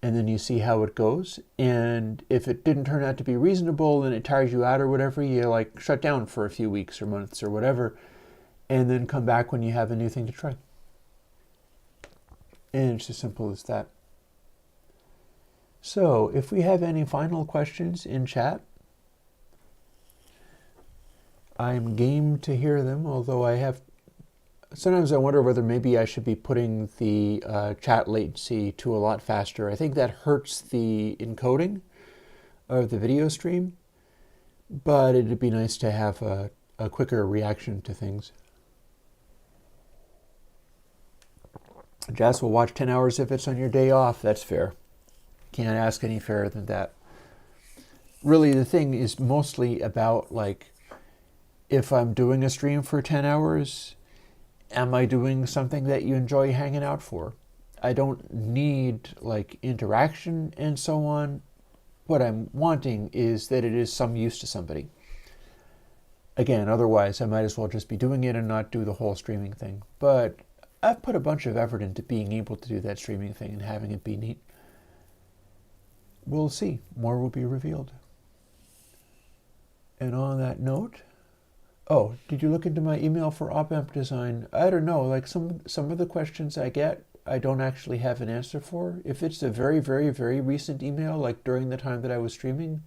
And then you see how it goes, and if it didn't turn out to be reasonable and it tires you out or whatever, you like shut down for a few weeks or months or whatever, and then come back when you have a new thing to try. And it's as simple as that. So if we have any final questions in chat, I'm game to hear them, although sometimes I wonder whether maybe I should be putting the chat latency to a lot faster. I think that hurts the encoding of the video stream, but it'd be nice to have a quicker reaction to things. Jess will watch 10 hours if it's on your day off. That's fair. Can't ask any fairer than that. Really, the thing is mostly about, like, if I'm doing a stream for 10 hours, am I doing something that you enjoy hanging out for? I don't need like interaction and so on. What I'm wanting is that it is some use to somebody. Again, otherwise I might as well just be doing it and not do the whole streaming thing. But I've put a bunch of effort into being able to do that streaming thing and having it be neat. We'll see. More will be revealed. And on that note, oh, did you look into my email for op-amp design? I don't know, like some of the questions I get, I don't actually have an answer for. If it's a very, very, very recent email, like during the time that I was streaming,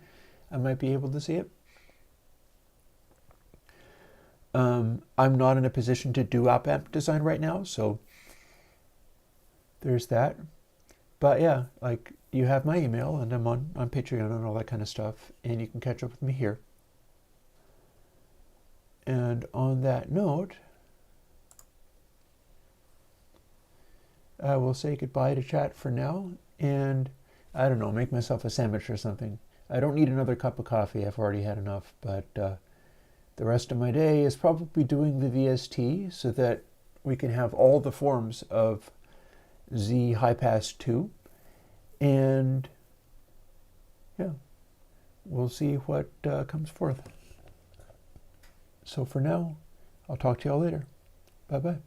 I might be able to see it. I'm not in a position to do op-amp design right now, so there's that. But yeah, like you have my email, and I'm on Patreon and all that kind of stuff, and you can catch up with me here. And on that note, I will say goodbye to chat for now, and I don't know, make myself a sandwich or something. I don't need another cup of coffee. I've already had enough, but the rest of my day is probably doing the VST so that we can have all the forms of ZHighpass2, and yeah, we'll see what comes forth. So for now, I'll talk to y'all later. Bye-bye.